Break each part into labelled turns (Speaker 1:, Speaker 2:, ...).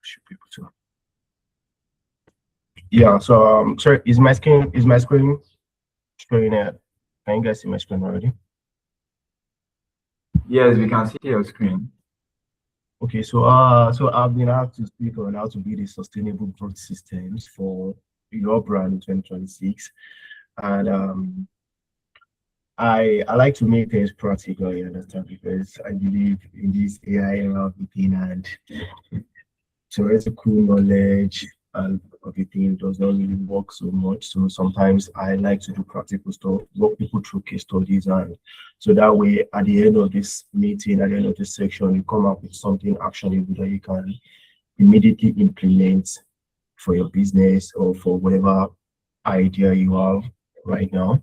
Speaker 1: should be able to. Yeah, so sorry, is my screen showing it? Can you guys see my screen already?
Speaker 2: Yes, we can see your screen.
Speaker 1: Okay, so so I've been asked to speak on how to build a sustainable growth systems for your brand in 2026. And I like to make things practical, you understand, because I believe in this AI era of the thing, and theoretical knowledge and of the thing does not really work so much. So sometimes I like to do practical stuff, walk people through case studies, and so that way at the end of this meeting, at the end of this section, you come up with something actionable that you can immediately implement for your business or for whatever idea you have right now.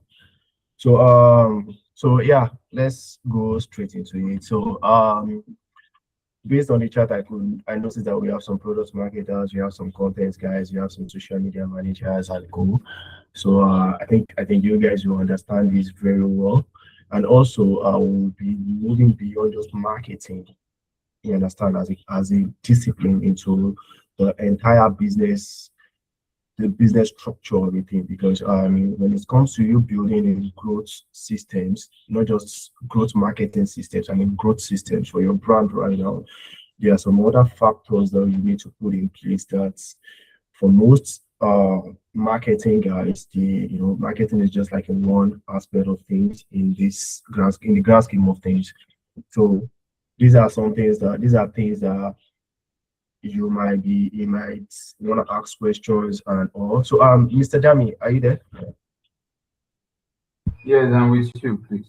Speaker 1: So yeah, let's go straight into it. So based on the chat, I noticed that we have some product marketers, we have some content guys, we have some social media managers and co. So I think you guys will understand this very well. And also we'll be moving beyond just marketing, you understand, as a discipline into the entire business, the business structure of everything. Because when it comes to you building a growth systems, not just growth marketing systems, growth systems for your brand right now, there are some other factors that you need to put in place that for most marketing guys, marketing is just like a one aspect of things in the grand scheme of things. So these are things that you might want to ask questions and all. So Mr. Dami, are you there?
Speaker 2: Yes, I'm with you, please.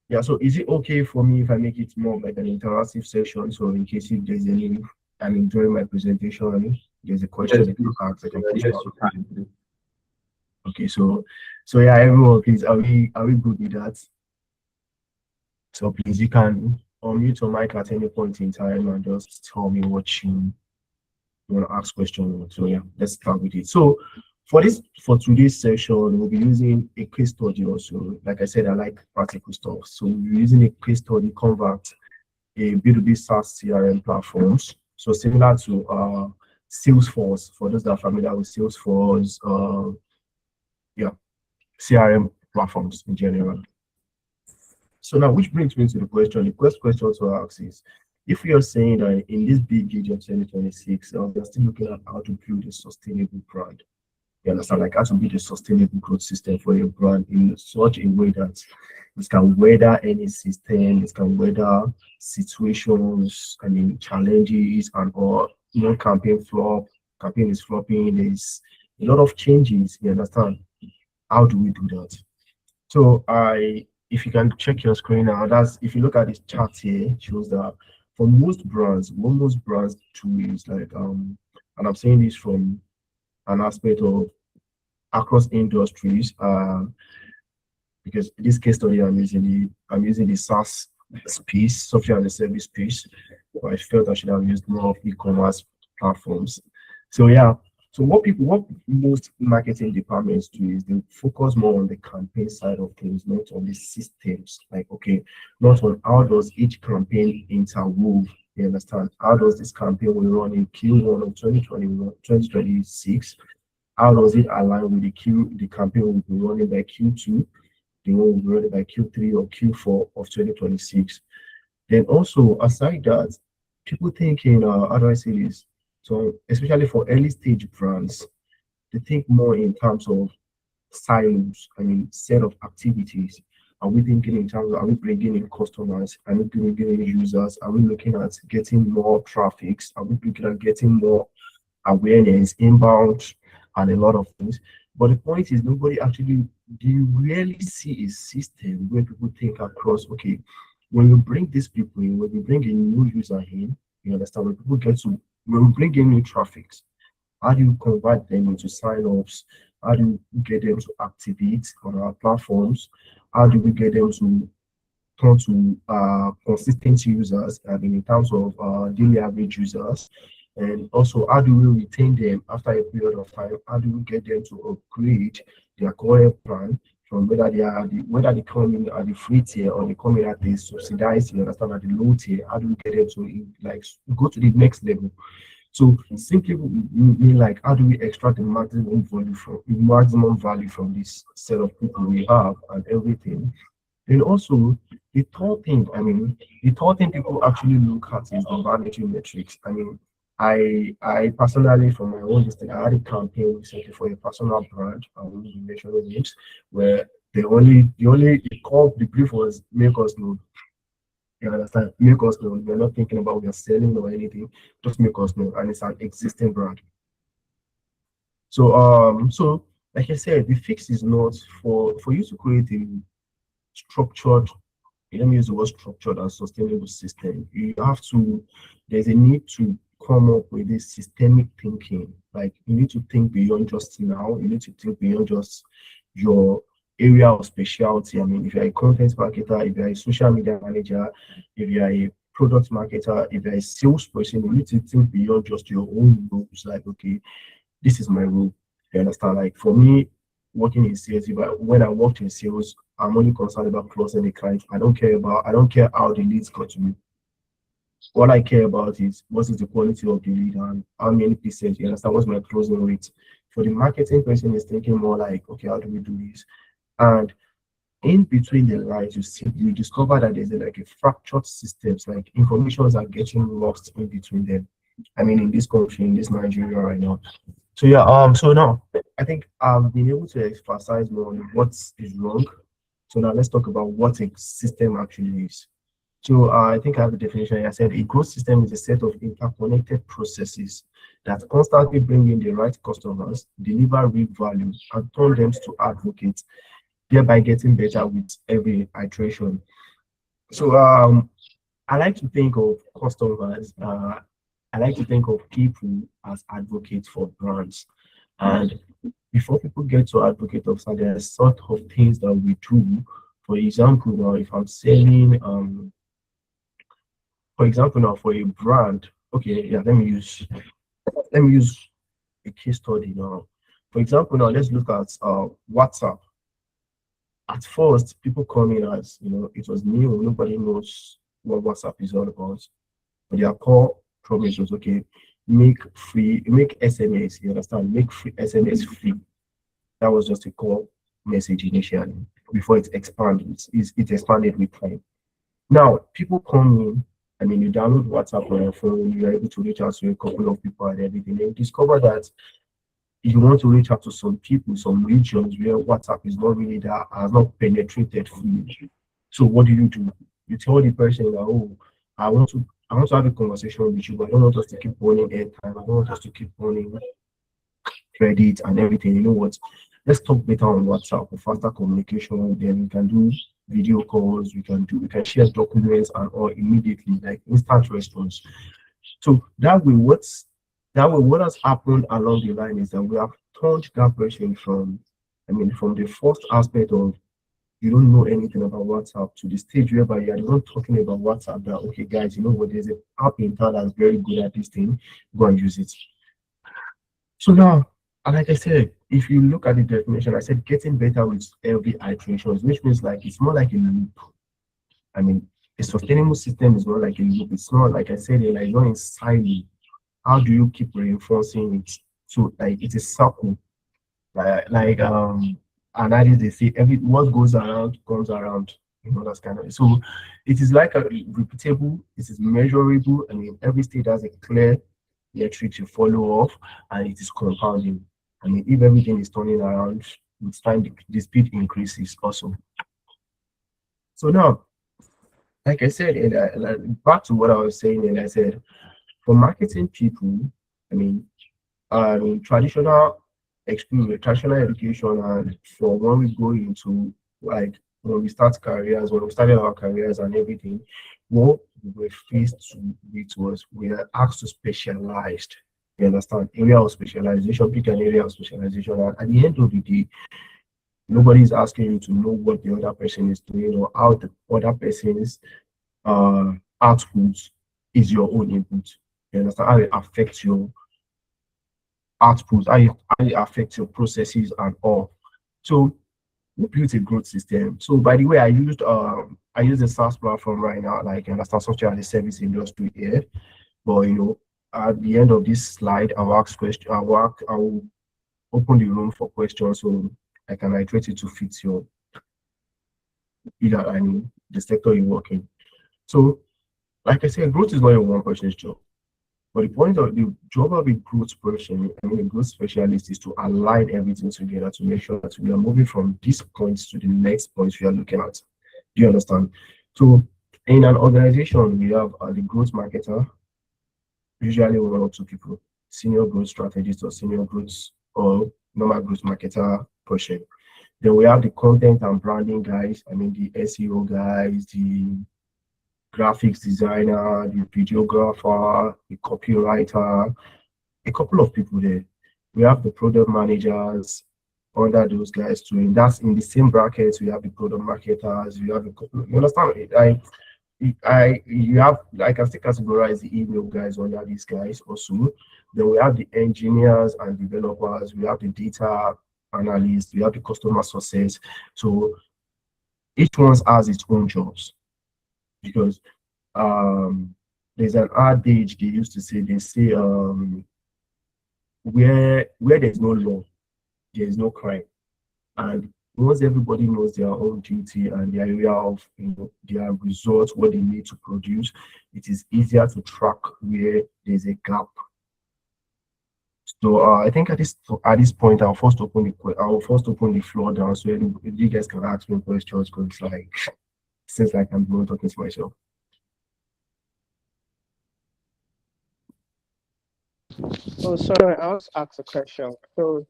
Speaker 1: Yeah, so is it okay for me if I make it more like an interactive session? So in case if there's any, during my presentation, there's a question
Speaker 2: Yes,
Speaker 1: you ask, I can push
Speaker 2: yes,
Speaker 1: out.
Speaker 2: you can.
Speaker 1: Okay, so yeah, everyone, please, are we good with that? So please, you can unmute your mic at any point in time and just tell me what you want to ask questions. So yeah, let's start with it. So for today's session, we'll be using a case study also. Like I said, I like practical stuff. So we'll be using a case study convert a B2B SaaS CRM platforms. So similar to Salesforce, for those that are familiar with Salesforce, CRM platforms in general. So now, which brings me to the question. The first question to ask is, if we are saying that in this big gauge of 2026, we are still looking at how to build a sustainable brand. You understand, like how to build a sustainable growth system for your brand in such a way that it can weather any system, it can weather situations, challenges and all. Campaign is flopping, there's a lot of changes, you understand? How do we do that? So if you can check your screen now, if you look at this chart here, it shows that for most brands, what most brands do is like and I'm saying this from an aspect of across industries, because this case study I'm using the SaaS space, software as a service space, but I felt I should have used more of e-commerce platforms. So yeah, so what most marketing departments do is they focus more on the campaign side of things, not on the systems. Like, okay, not on how does each campaign interwove. You understand? How does this campaign will run in Q1 of 2026? How does it align with the campaign will be running by Q2, the one will be running by Q3 or Q4 of 2026? Then also, aside that, people thinking, how do I say this? So especially for early stage brands, they think more in terms of silos, set of activities. Are we thinking in terms of, are we bringing in customers? Are we bringing in users? Are we looking at getting more traffic? Are we looking at getting more awareness, inbound, and a lot of things? But the point is, do you really see a system where people think across, okay, when you bring these people in, when you bring a new user in, you understand, when we bring in new traffic, how do you convert them into sign-ups? How do you get them to activate on our platforms? How do we get them to turn to consistent users, in terms of daily average users? And also, how do we retain them after a period of time? How do we get them to upgrade their current plan from whether they come in at the free tier or they come in at the subsidized, you understand, at the low tier? How do we get them to like go to the next level? So simply mean like, how do we extract the maximum value from this set of people we have and everything? And also the third thing people actually look at is the vanity metrics. I mean, I personally, from my own district, I had a campaign recently for a personal brand, I won't be mentioning names, where the brief was make us know. You understand? Make us know. We're not thinking about we are selling or anything. Just make us know, and it's an existing brand. So like I said, the fix is not for you to create a structured, let me use the word structured and sustainable system. You have to, there's a need to come up with this systemic thinking. Like, you need to think beyond just now. You need to think beyond just your area of specialty. I mean, if you're a content marketer, if you're a social media manager, if you're a product marketer, if you're a salesperson, you need to think beyond just your own roles. Like, okay, this is my role. You understand? Like, for me, working in sales, when I worked in sales, I'm only concerned about closing the client. I don't care how the leads got to me. What I care about is what is the quality of the lead and how many percent, you understand, what's my closing rate. For the marketing person is thinking more like, okay, how do we do this? And in between the lines, you discover that there's like a fractured systems, like informations are getting lost in between them. I mean, in this country, in this Nigeria right now. So yeah, so now I think I've been able to emphasize more on what is wrong. So now let's talk about what a system actually is. So I think I have a definition. I said a growth system is a set of interconnected processes that constantly bring in the right customers, deliver real value, and turn them to advocates, thereby getting better with every iteration. So I like to think of customers. I like to think of people as advocates for brands. And before people get to advocate of something, there are sort of things that we do. For example, now if I'm selling, for example, now for a brand, okay, yeah, let me use a case study now. For example, now let's look at WhatsApp. At first, people come in as, it was new, nobody knows what WhatsApp is all about. But their core promise was, okay, make SMS, you understand, make free SMS free. That was just a core message initially before it expanded. It expanded with time. Now, people come in, I mean, you download WhatsApp on your phone, you're able to reach out to a couple of people and everything. And you discover that you want to reach out to some people, some regions where WhatsApp is not really that, has not penetrated fully. So what do? You tell the person that, oh, I want to have a conversation with you, but I don't want us to keep running airtime. I don't want us to keep running credit and everything. You know what? Let's talk better on WhatsApp for faster communication. Then we can do video calls, we can share documents and all immediately, like instant response. So that way what has happened along the line is that we have turned that person from the first aspect of you don't know anything about WhatsApp to the stage whereby you are not talking about WhatsApp that, okay guys, you know what, there's an app in town that's very good at this thing, go and use it. So now, like I said, if you look at the definition, I said getting better with every iteration, which means like it's more like a loop. I mean, a sustainable system is not like a loop. It's not, like I said, like not in silo. How do you keep reinforcing it? So like it's a circle. And that is, they say what goes around comes around. That's kind of, so it is like a repeatable, it is measurable. I mean, every state has a clear metric to follow off, and it is compounding. I mean, if everything is turning around, with time the speed increases also. So now, like I said, and back to what I was saying, and I said, for marketing people, I mean, traditional experience, traditional education, and for when we go into like when we started our careers and everything, what we were faced with was we are asked to specialize. You understand? Area of specialization, pick an area of specialization, and at the end of the day, nobody is asking you to know what the other person is doing or how the other person's output is your own input. You understand? How it affects your output, how it affects your processes and all. So we built a growth system. So by the way, I use the SaaS platform right now, like, you understand, software as a service industry here. But At the end of this slide, I'll ask question. I'll open the room for questions so I can iterate it to fit your either the sector you work in. So, like I said, growth is not a one-person's job. But the point of the job of a growth person, a growth specialist, is to align everything together to make sure that we are moving from this point to the next point we are looking at. Do you understand? So, in an organization, we have the growth marketer, usually one or two people, senior growth strategist or senior growth or normal growth marketer person. Then we have the content and branding guys, the SEO guys, the graphics designer, the videographer, the copywriter, a couple of people there. We have the product managers under those guys too. And that's in the same brackets. We have the product marketers. We have a couple. You understand? You have, I can still categorize the email guys under these guys also. Then we have the engineers and developers. We have the data analysts. We have the customer success. So each one has its own jobs because there's an adage they used to say. They say where there's no law, there is no crime. And once everybody knows their own duty and the area of their results, what they need to produce, it is easier to track where there's a gap. So I think at this point, I'll first open the floor down so you guys can ask me questions because since I'm talking to myself.
Speaker 3: Oh, sorry, I was asked a question. So,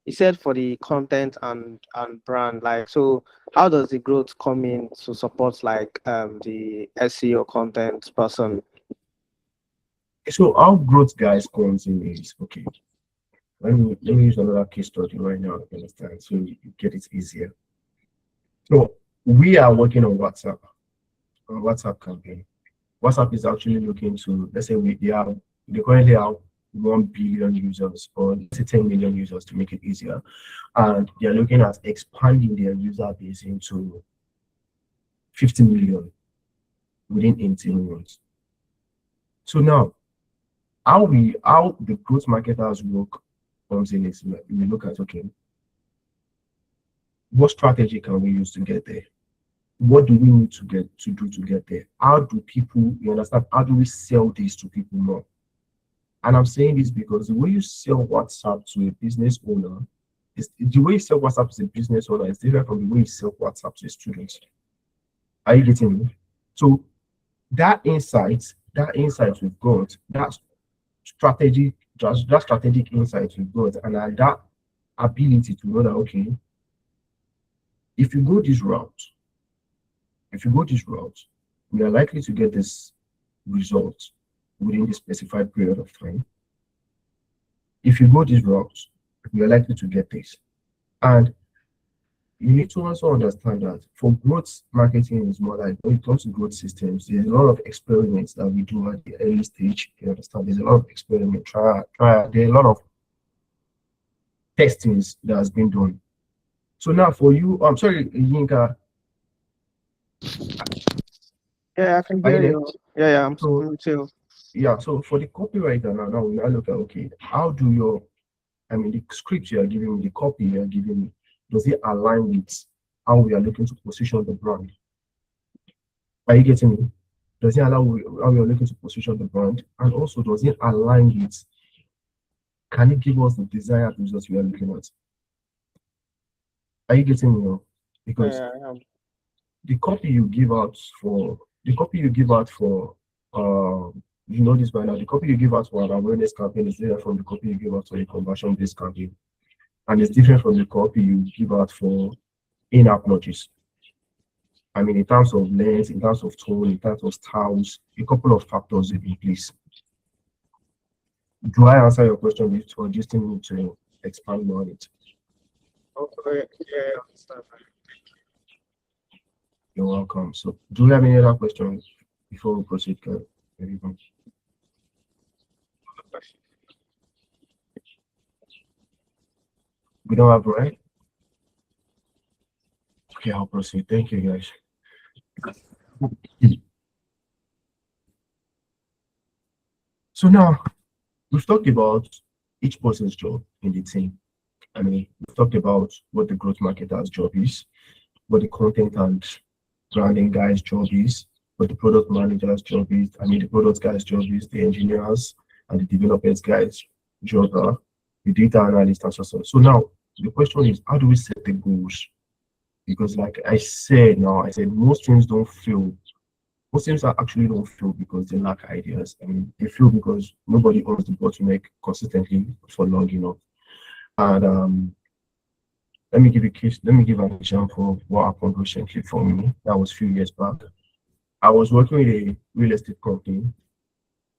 Speaker 3: you said for the content and brand, so how does the growth come in to support the SEO content person?
Speaker 1: So our growth guys comes in is okay. Let me use another case study right now, you understand, so you get it easier. So we are working on WhatsApp campaign. WhatsApp is actually looking to, let's say they currently have 1 billion users or let's say 10 million users to make it easier. And they're looking at expanding their user base into 50 million within 18 months. So now, how the growth marketers work comes in is we look at, okay, what strategy can we use to get there? What do we need to do to get there? How do people, you understand, how do we sell this to people more? And I'm saying this because the way you sell WhatsApp to a business owner the way you sell WhatsApp to a business owner is different from the way you sell WhatsApp to a student. Are you getting me? So that insight we've got, that strategic insight we've got, and that ability to know that, okay, if you go this route, we are likely to get this result within the specified period of time. If you go this route, we are likely to get this. And you need to also understand that for growth marketing is more like when it comes to growth systems, there's a lot of experiments that we do at the early stage. You understand? There's a lot of experiment, there's a lot of testings that has been done. So now for you, I'm sorry, Yinka.
Speaker 3: Yeah, I can hear you. Yeah, I'm so too.
Speaker 1: Yeah, so for the copywriter now we look at, okay, how do your, the script you are giving me, the copy you are giving me, does it align with how we are looking to position the brand? Are you getting me? Does it allow how we are looking to position the brand? And also, does it align with, can it give us the desired results we are looking at? Are you getting me now? Because the copy you give out for, you know this by now, the copy you give out for an awareness campaign is different from the copy you give out for a conversion-based campaign. And it's different from the copy you give out for in-app launches. In terms of length, in terms of tone, in terms of styles, a couple of factors in place. Do I answer your question, or do you still need to expand more on it?
Speaker 3: Okay, yeah, I understand.
Speaker 1: You're welcome. So, do we have any other questions before we proceed? We don't have, right? Okay, I'll proceed. Thank you, guys. So now we've talked about each person's job in the team. I mean, we've talked about what the growth marketer's job is, what the content and branding guy's job is, what the product manager's job is, the product guy's job is, the engineers and the developers guy's job are, the data analyst and so on. So now the question is, how do we set the goals? Because like I said most teams don't fail. Most teams actually don't fail because they lack ideas. They fail because nobody owns the bottleneck consistently for long enough. And let me give an example of what happened recently for me. That was a few years back. I was working with a real estate company,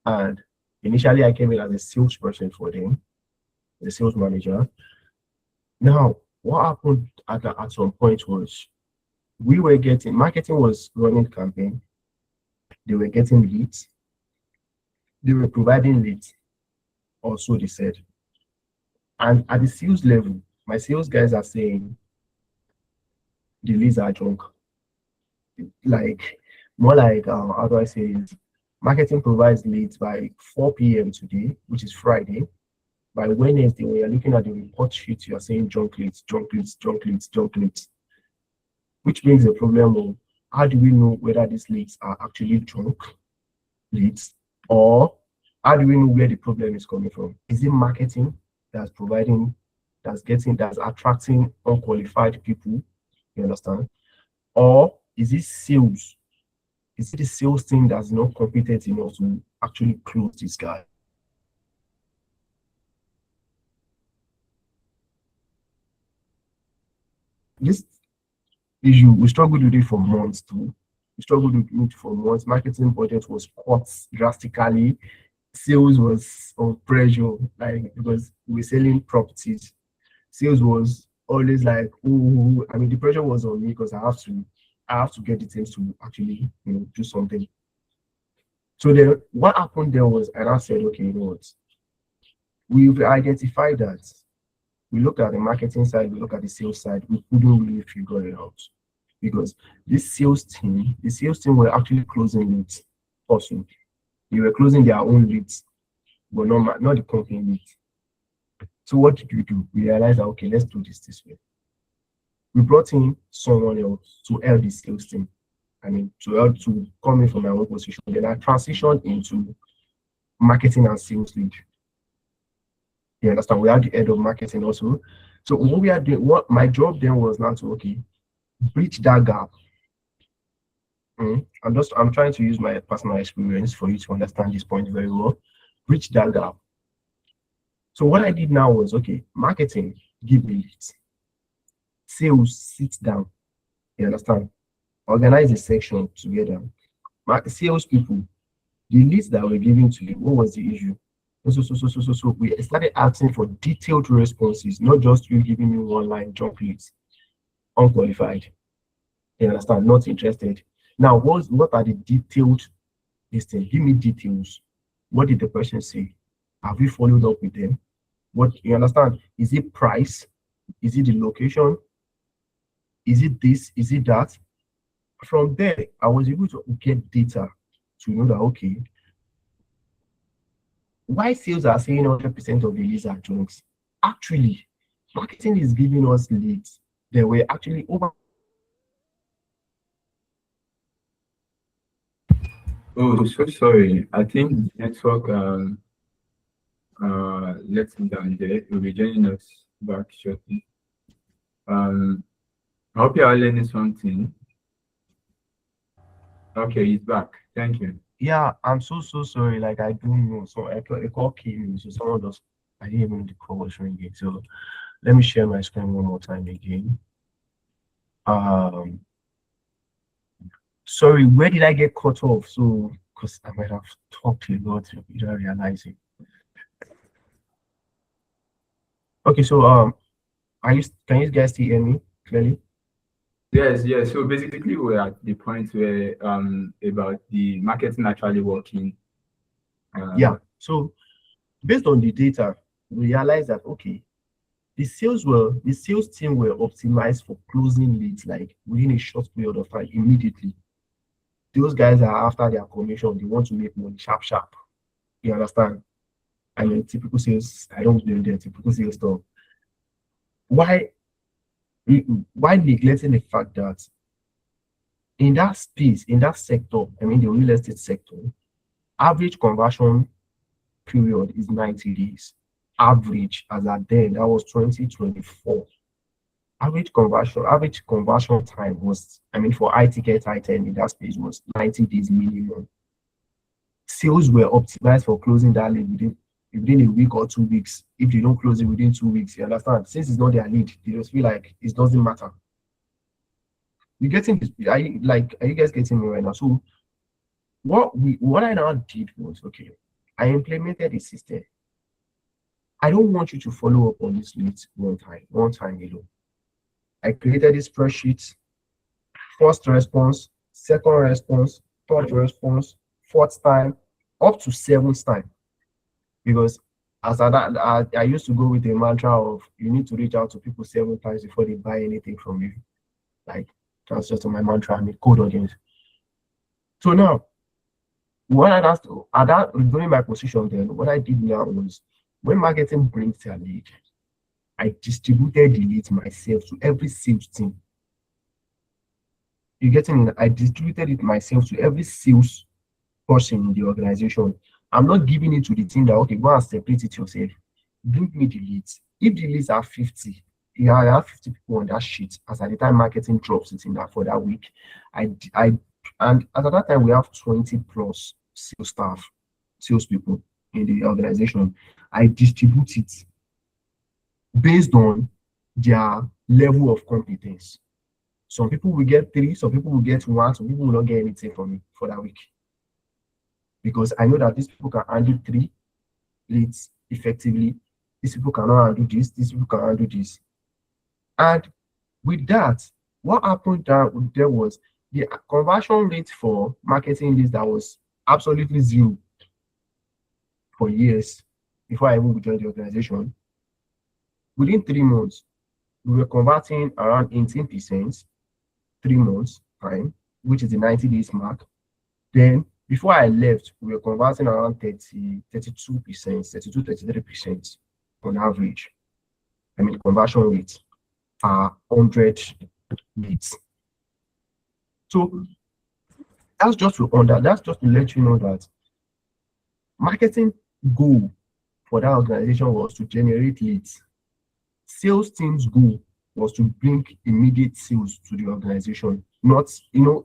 Speaker 1: and initially I came in as a salesperson for them, the sales manager. Now, what happened at some point was marketing was running campaign. They were getting leads. They were providing leads, or so they said. And at the sales level, my sales guys are saying the leads are junk. Like, more like, how do I say it? Marketing provides leads by 4 p.m. today, which is Friday. By Wednesday, when you're looking at the report sheet, you're saying junk leads, junk leads, junk leads, junk leads. Which brings the problem of how do we know whether these leads are actually junk leads, or how do we know where the problem is coming from? Is it marketing that's attracting unqualified people? You understand? Or is it sales? Is it the sales team that's not competent enough to actually close this guy? This issue, we struggled with it for months too. We struggled with it for months. Marketing budget was cut drastically. Sales was on pressure, like, because we're selling properties. Sales was always like, oh, the pressure was on me because I have to get the teams to actually, do something. So then what happened there was, and I said, okay, you know what? We've identified that. We looked at the marketing side, we looked at the sales side, we couldn't really figure it out. Because the sales team were actually closing leads also. They were closing their own leads, but not the company leads. So what did we do? We realized that, okay, let's do this way. We brought in someone else to help the sales team. To help to come in from my own position. Then I transitioned into marketing and sales lead. You understand? We had the head of marketing also. So what we are doing, what my job then was now to, okay, bridge that gap. I'm trying to use my personal experience for you to understand this point very well. Bridge that gap. So what I did now was, okay, marketing, give me leads. Sales, sit down. You understand? Organize a section together. Sales people, the leads that we're giving to you, what was the issue? So we started asking for detailed responses, not just you giving me one line junk leads, unqualified. You understand? Not interested. Now, what are the detailed things? Give me details. What did the person say? Have we followed up with them? What, you understand? Is it price? Is it the location? Is it this? Is it that? From there, I was able to get data to know that, okay, why sales are saying 100% of the leads are junks? Actually, marketing is giving us leads. They were actually over.
Speaker 2: Oh, so sorry. I think network let him down there. He'll be joining us back shortly. I hope you are learning something. Okay, he's back. Thank you.
Speaker 1: Yeah, I'm so sorry. Like, I don't know. So a call came in. So someone just, I didn't even know the call was ringing. So let me share my screen one more time again. Sorry, where did I get cut off? So, because I might have talked a lot without realizing. Okay, so can you guys still hear me clearly?
Speaker 2: Yes. So basically, we're at the point where about the marketing actually working.
Speaker 1: Yeah. So based on the data, we realized that, okay, the sales team were optimized for closing leads like within a short period of time, immediately. Those guys are after their commission, they want to make money sharp. You understand? I mean, typical sales, I don't believe in typical sales stuff. Why neglecting the fact that in that space, in that sector, I mean the real estate sector, average conversion period is 90 days. Average as at then, that was 2024. Average conversion time was, I mean, for high-ticket item in that space was 90 days minimum. Sales were optimized for closing that lead within a week or 2 weeks. If they don't close it within 2 weeks, you understand? Since it's not their lead, they just feel like it doesn't matter. You getting this? Are you guys getting me right now? So what I now did was, okay, I implemented a system. I don't want you to follow up on this lead one time alone. I created this spreadsheet: first response, second response, third response, fourth time, up to seventh time. Because I used to go with the mantra of you need to reach out to people 7 times before they buy anything from you. Like, that's just my mantra. I'm a code audience. So now, during my position then, what I did now was, when marketing brings their lead, I distributed the lead myself to every sales team. You getting it? I distributed it myself to every sales person in the organization. I'm not giving it to the team that, okay, go and separate it yourself. Bring me the leads. If the leads are 50, I have 50 people on that sheet. As at the time marketing drops it in that for that week, and at that time we have 20 plus salespeople in the organization. I distribute it based on their level of competence. Some people will get 3, some people will get 1, some people will not get anything from me for that week. Because I know that these people can handle 3 leads effectively. These people cannot handle this, these people can handle this. And with that, what happened there was the conversion rate for marketing leads that was absolutely 0 for years before I even joined the organization. Within 3 months, we were converting around 18%, 3 months time, which is the 90 days mark. Then before I left, we were converting around 32%, 33% on average. I mean, conversion rate are 100 leads. So that's just to let you know that marketing goal for that organization was to generate leads. Sales team's goal was to bring immediate sales to the organization. Not,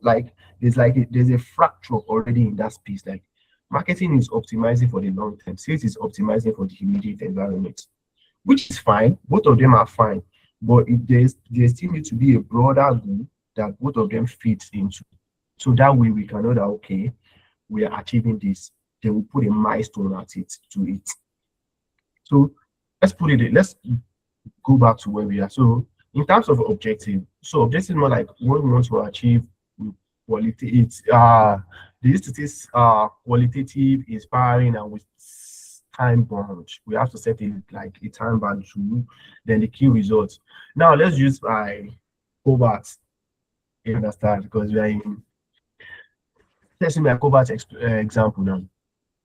Speaker 1: like there's a fracture already in that space. Like, marketing is optimizing for the long term, sales is optimizing for the immediate environment, which is fine. Both of them are fine, but there still needs to be a broader goal that both of them fit into. So that way we can know that, okay, we are achieving this. Then we put a milestone at it to it. So let's go back to where we are. So in terms of objective, so objective is more like what we want to achieve quality. It's they used to say qualitative, inspiring, and with time bound. We have to set it like a time bound to then the key results. Now let's use covert. You understand? Because we are in, let's see my covert example now.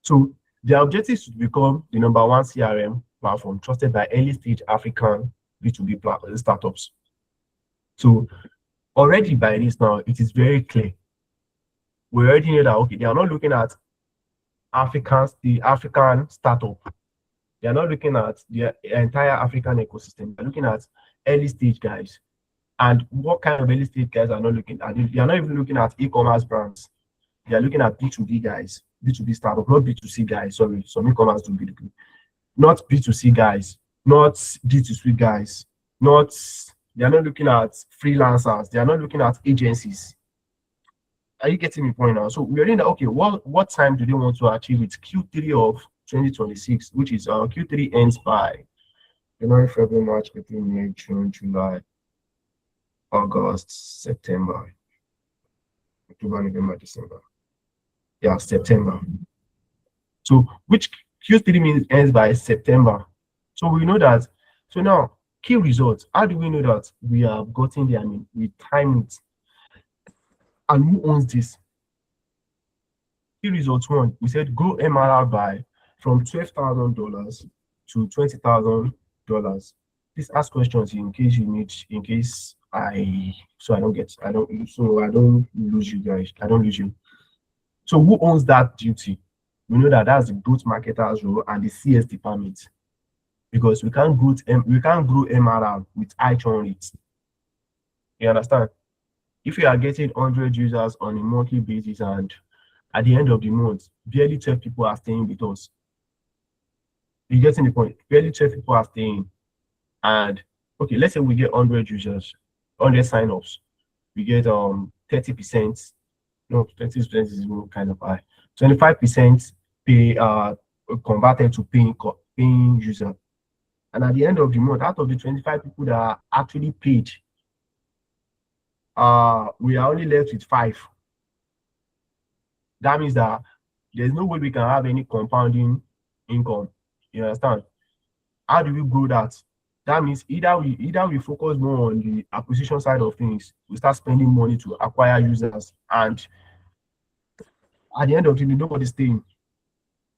Speaker 1: So the objective is to become the #1 CRM platform trusted by early stage African B2B startups. So already by this now, it is very clear. We already know that, okay, they are not looking at the African startup. They are not looking at the entire African ecosystem. They're looking at early stage guys. And what kind of early stage guys are not looking at? They are not even looking at e-commerce brands. They are looking at B2B guys, B2B startup, not B2C guys. Sorry, some e-commerce do B2B. Not B2C guys, not D2C guys, they are not looking at freelancers, they are not looking at agencies. Are you getting my point now? So we're in that, okay, what time do they want to achieve it? Q3 of 2026, which is Q3 ends by January, February, March, April, May, June, July, August, September, October, November, December. Yeah, September. So which Q3 means ends by September. So we know that. So now, key results. How do we know that we have gotten there? I mean, we time it. And who owns this? Key results 1, we said grow MRR by from $12,000 to $20,000. Please ask questions in case you need, in case I don't lose you guys. I don't lose you. So who owns that duty? We know that that's the growth marketer's role and the CS department, because we can't grow MRR with high churn rates. You understand? If you are getting 100 users on a monthly basis and at the end of the month, barely 12 people are staying with us. You getting the point? Barely 12 people are staying. And okay, let's say we get 100 users, 100 signups. We get 30%. No, 30% is even kind of high. 25% pay converted to paying user. And at the end of the month, out of the 25 people that are actually paid, we are only left with 5. That means that there's no way we can have any compounding income. You understand? How do we grow that? That means either we focus more on the acquisition side of things, we start spending money to acquire users, and at the end of the day, nobody's staying.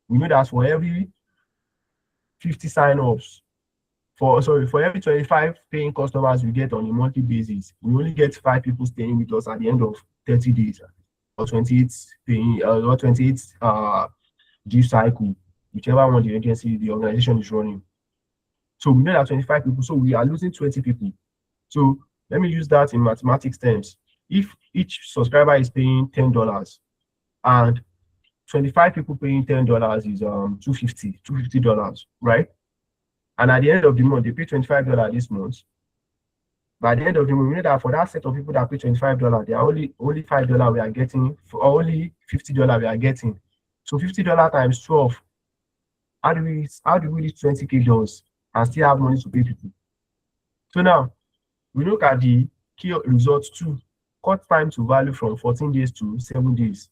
Speaker 1: We know that for every 50 sign-ups, for every 25 paying customers we get on a monthly basis, we only get 5 people staying with us at the end of 30 days or 28 paying or 28 due cycle, whichever one the organization is running. So we know that 25 people, so we are losing 20 people. So let me use that in mathematics terms. If each subscriber is paying $10 and 25 people paying $10 is $250, right? And at the end of the month, they pay $25 this month. By the end of the month, we know that for that set of people that pay $25, they are only $5 we are getting, for only $50 we are getting. So $50 times 12. How do we reach 20K dollars and still have money to pay people? So now we look at the key results too. Cut time to value from 14 days to 7 days.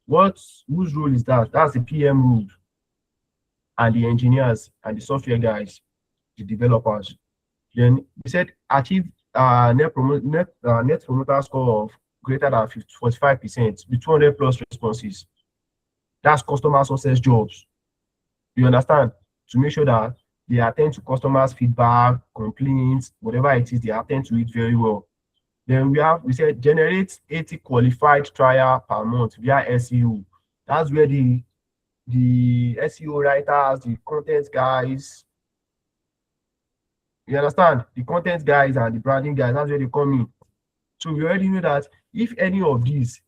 Speaker 1: Whose role is that? That's the PM role, and the engineers and the software guys, the developers. Then we said achieve net promoter score of greater than 45% with 200 plus responses. That's customer success jobs. You understand? To make sure that they attend to customers' feedback, complaints, whatever it is, they attend to it very well. Then we said generate 80 qualified trial per month via SEO. That's where the SEO writers, the content guys, you understand? The content guys and the branding guys, that's where they come in. So we already know that if any of these,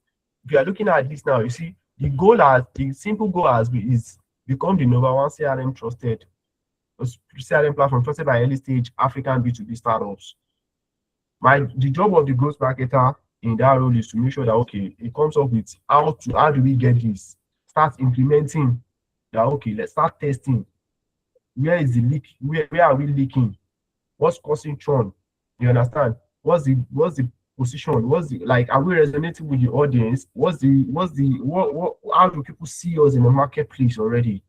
Speaker 1: if you are looking at this now, you see the simple goal is become the number 1 CRM platform trusted by early stage African B2B startups. The job of the growth marketer in that role is to make sure that okay, it comes up with how do we get this? Start implementing that. Okay, let's start testing. Where is the leak? Where are we leaking? What's causing churn? You understand? What's the position? Are we resonating with the audience? How do people see us in the marketplace already?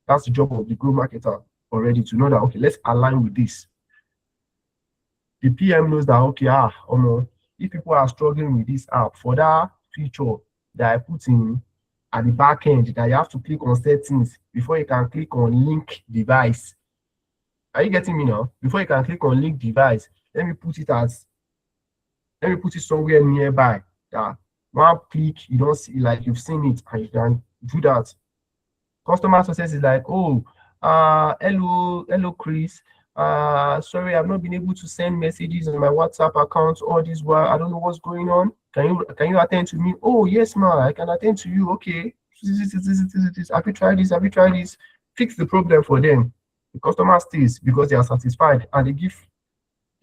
Speaker 1: That's the job of the growth marketer already, to know that okay, let's align with this. The PM knows that okay, if people are struggling with this app, for that feature that I put in at the back end, that you have to click on settings before you can click on link device. Are you getting me now? Before you can click on link device, let me put it somewhere nearby. That one click, you don't see, like you've seen it, and you can do that. Customer success is like, hello, Chris. Sorry, I've not been able to send messages on my WhatsApp account all this while. I don't know what's going on. Can you attend to me? Oh, yes, ma, I can attend to you. Okay. Have you tried this? Fix the problem for them. The customer stays because they are satisfied and they give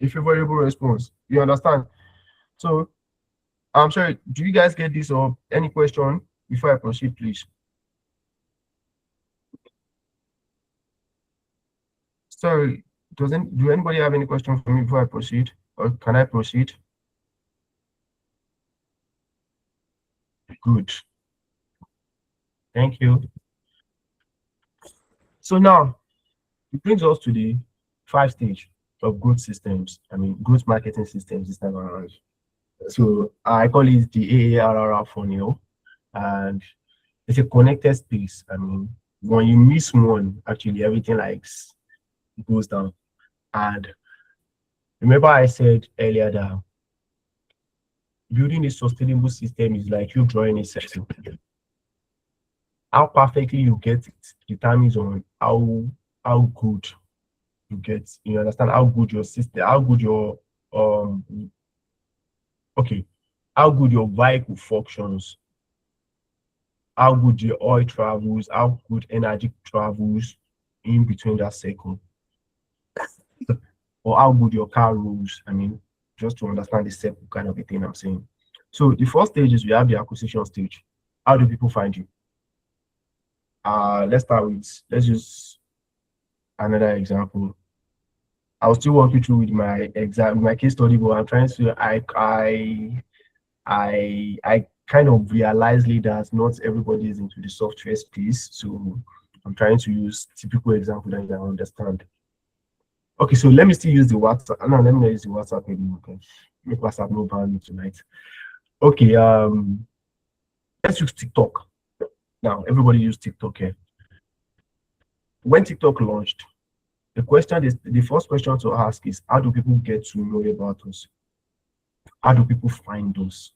Speaker 1: a favorable response. You understand? So I'm sorry, do you guys get this or any question before I proceed, please? Sorry, do anybody have any question for me before I proceed, or can I proceed? Good. Thank you. So now it brings us to the 5 stage of growth systems. Growth marketing systems this time around. So I call it the AARRR funnel, and it's a connected space. when you miss one, actually everything like goes down. And remember I said earlier that building a sustainable system is like you drawing a circle. How perfectly you get it determines on how good you get. You understand how good your system, how good your okay, how good your vehicle functions, how good your oil travels, how good energy travels in between that circle, or how good your car rolls. I mean, just to understand the circle kind of a thing I'm saying. So the first stage is we have the acquisition stage. How do people find you? Let's use another example. I'll still walk you through with my case study, but I'm trying to I kind of realized later that not everybody is into the software space, so I'm trying to use typical example that you can understand. Okay, so let me still use the WhatsApp. No, let me not use the WhatsApp anymore. Okay, make WhatsApp no value tonight. Okay, let's use TikTok. Now everybody use TikTok here. When TikTok launched, the first question to ask is, how do people get to know about us? How do people find us?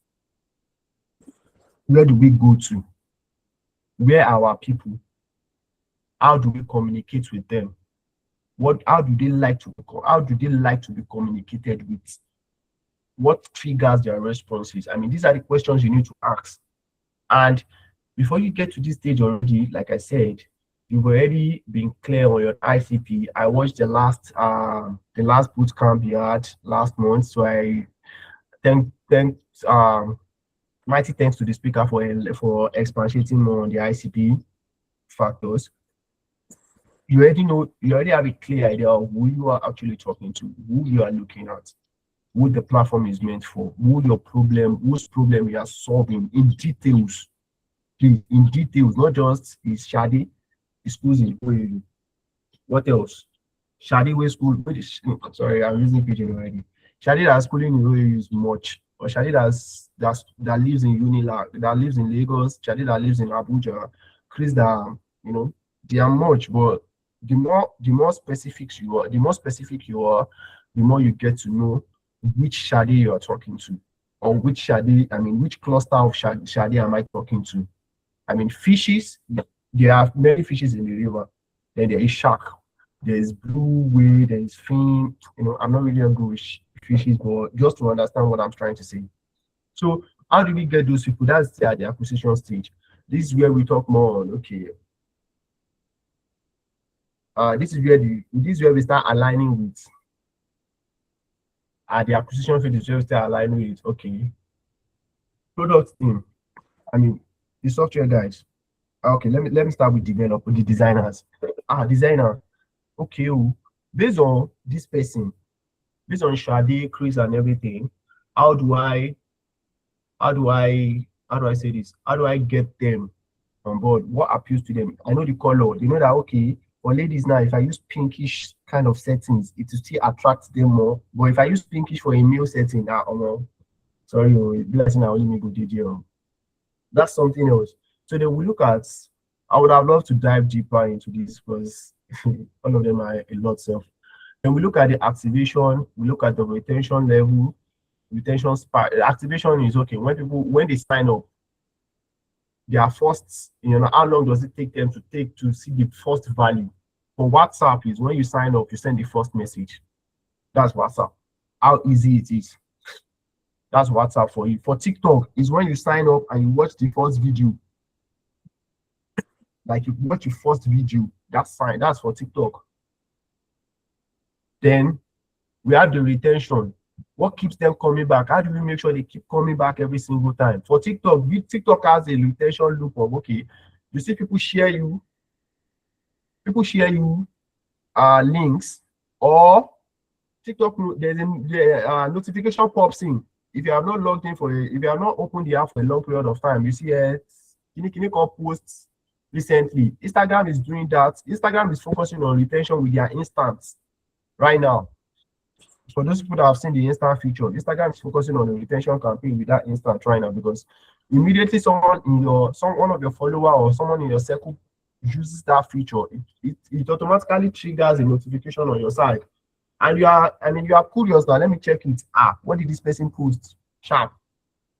Speaker 1: Where do we go to? Where are our people? How do we communicate with them? How do they like to be communicated with? What triggers their responses? I mean, these are the questions you need to ask. And before you get to this stage already, like I said, you've already been clear on your ICP. I watched the last boot camp you had last month, so I mighty thanks to the speaker for expatiating more on the ICP factors. You already have a clear idea of who you are actually talking to, who you are looking at, who the platform is meant for, whose problem you are solving in details. In details, not just is Shadi, is schools in OAU. What else? Shadi way school, sorry, I'm using pidgin already. Shadi that schooling in OAU is much, or Shadi that lives in Unilag, that lives in Lagos, Shadi that lives in Abuja, Chris that, they are much, but the more specific you are, the more you get to know which Shadi you are talking to, or which cluster of Shadi am I talking to. I mean, fishes, there are many fishes in the river. Then there is shark, there is blue whale, there is fin. I'm not really good with fishes, but just to understand what I'm trying to say. So how do we get those people? That's the acquisition stage. This is where we talk more on, okay. This is where we start aligning with the acquisition phase is where we start aligning with, okay, product team. I mean, the software guys. Okay, let me start with the designers. Designer. Okay, based on this person, based on Shadi, Chris, and everything, how do I say this? How do I get them on board? What appeals to them? I know the color. You know that, okay, for ladies now, if I use pinkish kind of settings, it will still attract them more. But if I use pinkish for a male setting, sorry, blessing I only make good idea. That's something else. So then we look at, I would have loved to dive deeper into this because all of them are a lot self. Then we look at the activation, we look at the retention level, retention spark. Activation is okay when they sign up, their first, how long does it take them to see the first value? For WhatsApp is when you sign up, you send the first message. That's WhatsApp. How easy it is. That's WhatsApp for you. For TikTok is when you sign up and you watch the first video. Like you watch your first video, that's fine. That's for TikTok. Then we have the retention. What keeps them coming back? How do we make sure they keep coming back every single time? For TikTok, TikTok has a retention loop of, okay, you see people share you links, or TikTok, there's a notification pops in. If you have not logged in if you have not opened the app for a long period of time, you see Kini posts recently. Instagram is doing that. Instagram is focusing on retention with their instants right now. For those people that have seen the instant feature, Instagram is focusing on the retention campaign with that instant right now, because immediately one of your follower or someone in your circle uses that feature, it automatically triggers a notification on your side. And you are, you are curious now, let me check it. What did this person post? Sharp.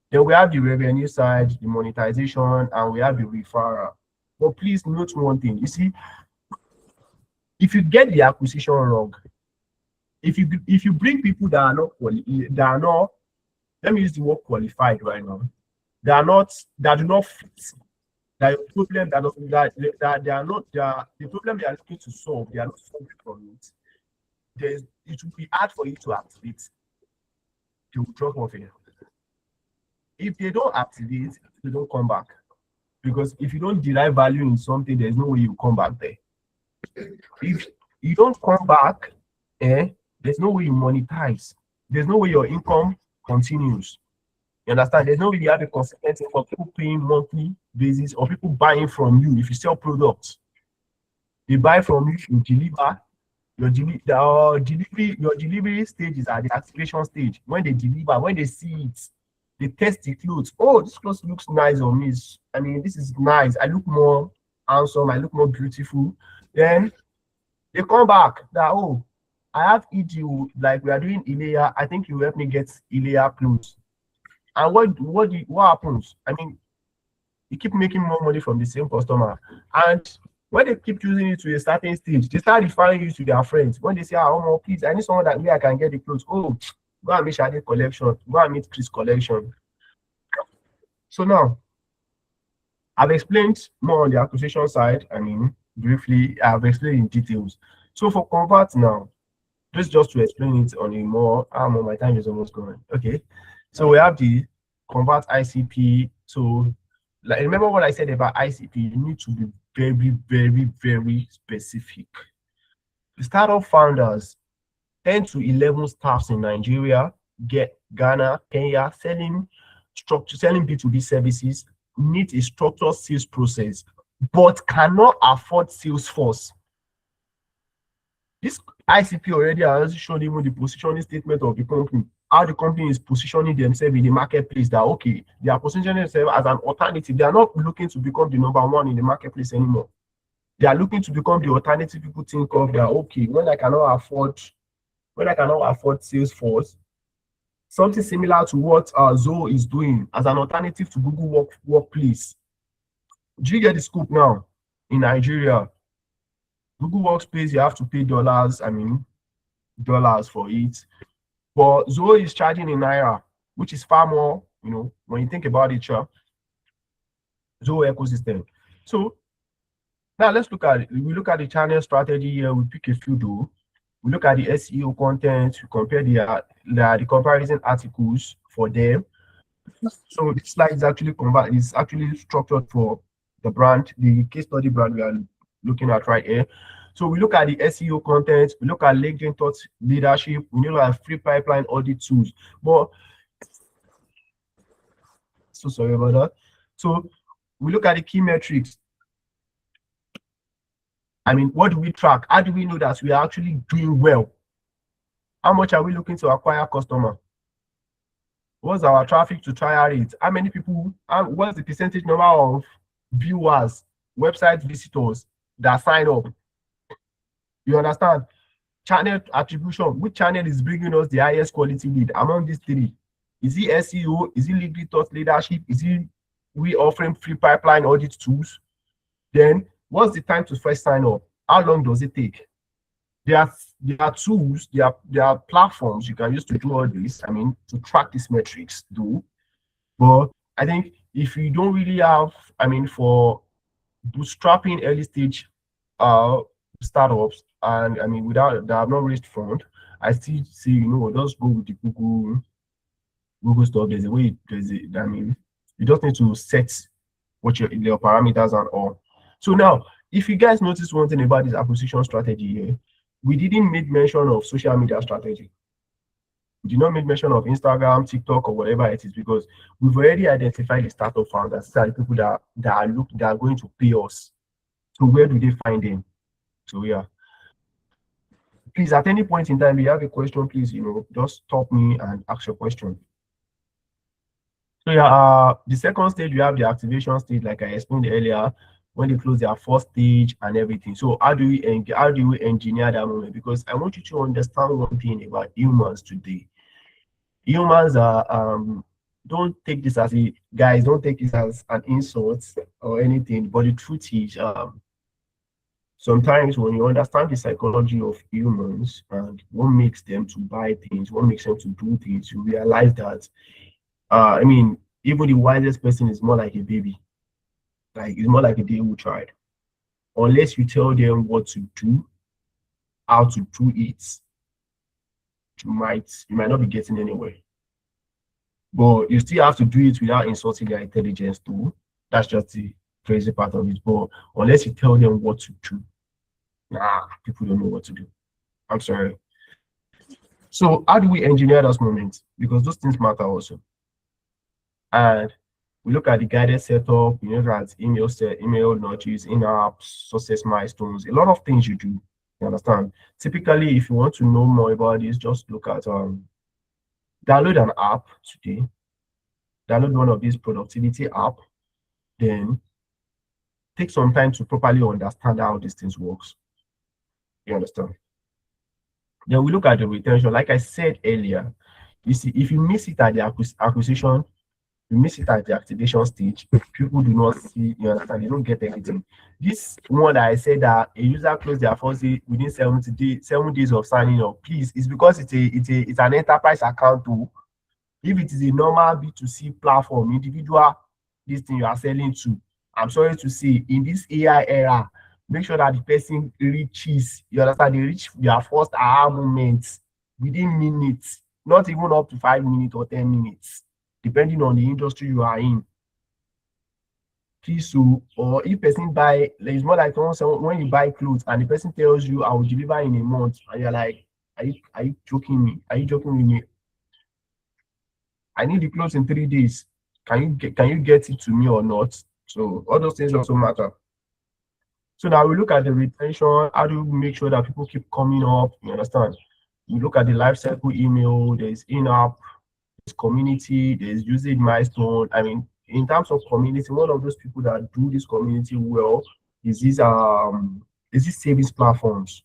Speaker 1: Then we have the revenue side, the monetization, and we have the referral. But please note one thing. You see, if you get the acquisition wrong, if you bring people that are not, let me use the word qualified right now, that do not fit, that your problem that they are not, the problem they are looking to solve, they are not solving from it. It will be hard for you to activate. They will drop off here. If they don't activate, they don't come back. Because if you don't derive value in something, there's no way you come back there. If you don't come back, there's no way you monetize. There's no way your income continues. You understand? There's no way you have a consistent income, people paying monthly basis or people buying from you. If you sell products, they buy from you, you deliver. Your delivery stage is at the activation stage. When they deliver, when they see it, they test the clothes. Oh, this clothes looks nice on me. I mean, this is nice. I look more handsome. I look more beautiful. Then they come back that, oh, I have EGU, like we are doing Ilea. I think you help me get Ilea clothes. And what happens? I mean, you keep making more money from the same customer. And when they keep using it to a certain stage, they start referring you to their friends. When they say, oh, please, I need someone that way I can get the clothes. Oh, go and meet Shade collection. Go and meet Chris collection. So now, I've explained more on the acquisition side. I mean, briefly, I've explained in details. So for Convert now, just to explain it on a more, my time is almost gone. Okay. So we have the Convert ICP. So like, remember what I said about ICP, you need to be very, very, very specific. The startup founders, 10 to 11 staffs in Nigeria, Ghana, Kenya, selling B2B services, need a structured sales process, but cannot afford sales force. This ICP already has shown even the positioning statement of the company, how the company is positioning themselves in the marketplace, that okay, they are positioning themselves as an alternative. They are not looking to become the number one in the marketplace anymore. They are looking to become the alternative people think of. That okay, when I cannot afford Salesforce, something similar to what Zoho is doing as an alternative to Google Workplace. Do you get the scoop now? In Nigeria, Google Workspace, you have to pay dollars for it. But Zoho is charging in Naira, which is far more, when you think about it, Zoho ecosystem. So now let's look at the channel strategy here. We pick a few though. We look at the SEO content, we compare the comparison articles for them. So this slide is actually structured for the brand, the case study brand we are looking at right here. So we look at the SEO content, we look at LinkedIn thought leadership, we look at free pipeline audit tools. But so sorry about that. So we look at the key metrics. I mean, what do we track? How do we know that we are actually doing well? How much are we looking to acquire customer? What's our traffic to trial rate? How many people, what's the percentage number of viewers, website visitors that sign up? You understand? Channel attribution, which channel is bringing us the highest quality lead among these three? Is it SEO? Is it LinkedIn thought leadership? Is it we offering free pipeline audit tools? Then what's the time to first sign up? How long does it take? There are tools, there are platforms you can use to do all this. I mean, to track these metrics, though. But I think if you don't really have, for bootstrapping early stage startups, and without that have not raised fund, I still say, just go with the Google stuff. There's a way. You just need to set what your parameters and all. So now, if you guys notice one thing about this acquisition strategy here, we didn't make mention of social media strategy. We did not make mention of Instagram, TikTok, or whatever it is, because we've already identified the startup founders. These are the people that are going to pay us. So where do they find them? So yeah. Please, at any point in time, if you have a question, please, just stop me and ask your question. So yeah, the second stage, we have the activation stage, like I explained earlier. when they close their first stage and everything. So how do we engineer that moment? Because I want you to understand one thing about humans today. Humans are don't take this as a guys, don't take this as an insult or anything, but the truth is sometimes when you understand the psychology of humans and what makes them to buy things, what makes them to do things, you realize that I mean, even the wisest person is more like a baby. Like it's more like a day who tried. Unless you tell them what to do, how to do it, you might not be getting anywhere. But you still have to do it without insulting their intelligence too. That's just the crazy part of it. But unless you tell them what to do, people don't know what to do. I'm sorry. So how do we engineer those moments? Because those things matter also. And we look at the guided setup, you know, that email nudges, in-apps, success milestones, a lot of things you do. You understand? Typically, if you want to know more about this, just look at download an app today, download one of these productivity app, then take some time to properly understand how these things works. You understand? Then we look at the retention. Like I said earlier, you see, if you miss it at the acquisition, you miss it at the activation stage, people do not see, you understand, they don't get anything. This one that I said that a user closed their first day within 7 days of signing up, please, it's because it's an enterprise account too. If it is a normal B2C platform, individual, this thing you are selling to, I'm sorry to say, in this AI era, make sure that the person reaches, you understand, they reach their first aha moment within minutes, not even up to 5 minutes or 10 minutes, depending on the industry you are in. Please, so, or if person buy, it's more like when you buy clothes and the person tells you, I will deliver in a month, and you're like, are you joking me? Are you joking with me? I need the clothes in 3 days. Can you get it to me or not? So all those things also matter. So now we look at the retention. How do we make sure that people keep coming up? You understand? We look at the life cycle email. There's in-app, there's community, there's usage milestone. I mean, in terms of community, one of those people that do this community well is these savings platforms.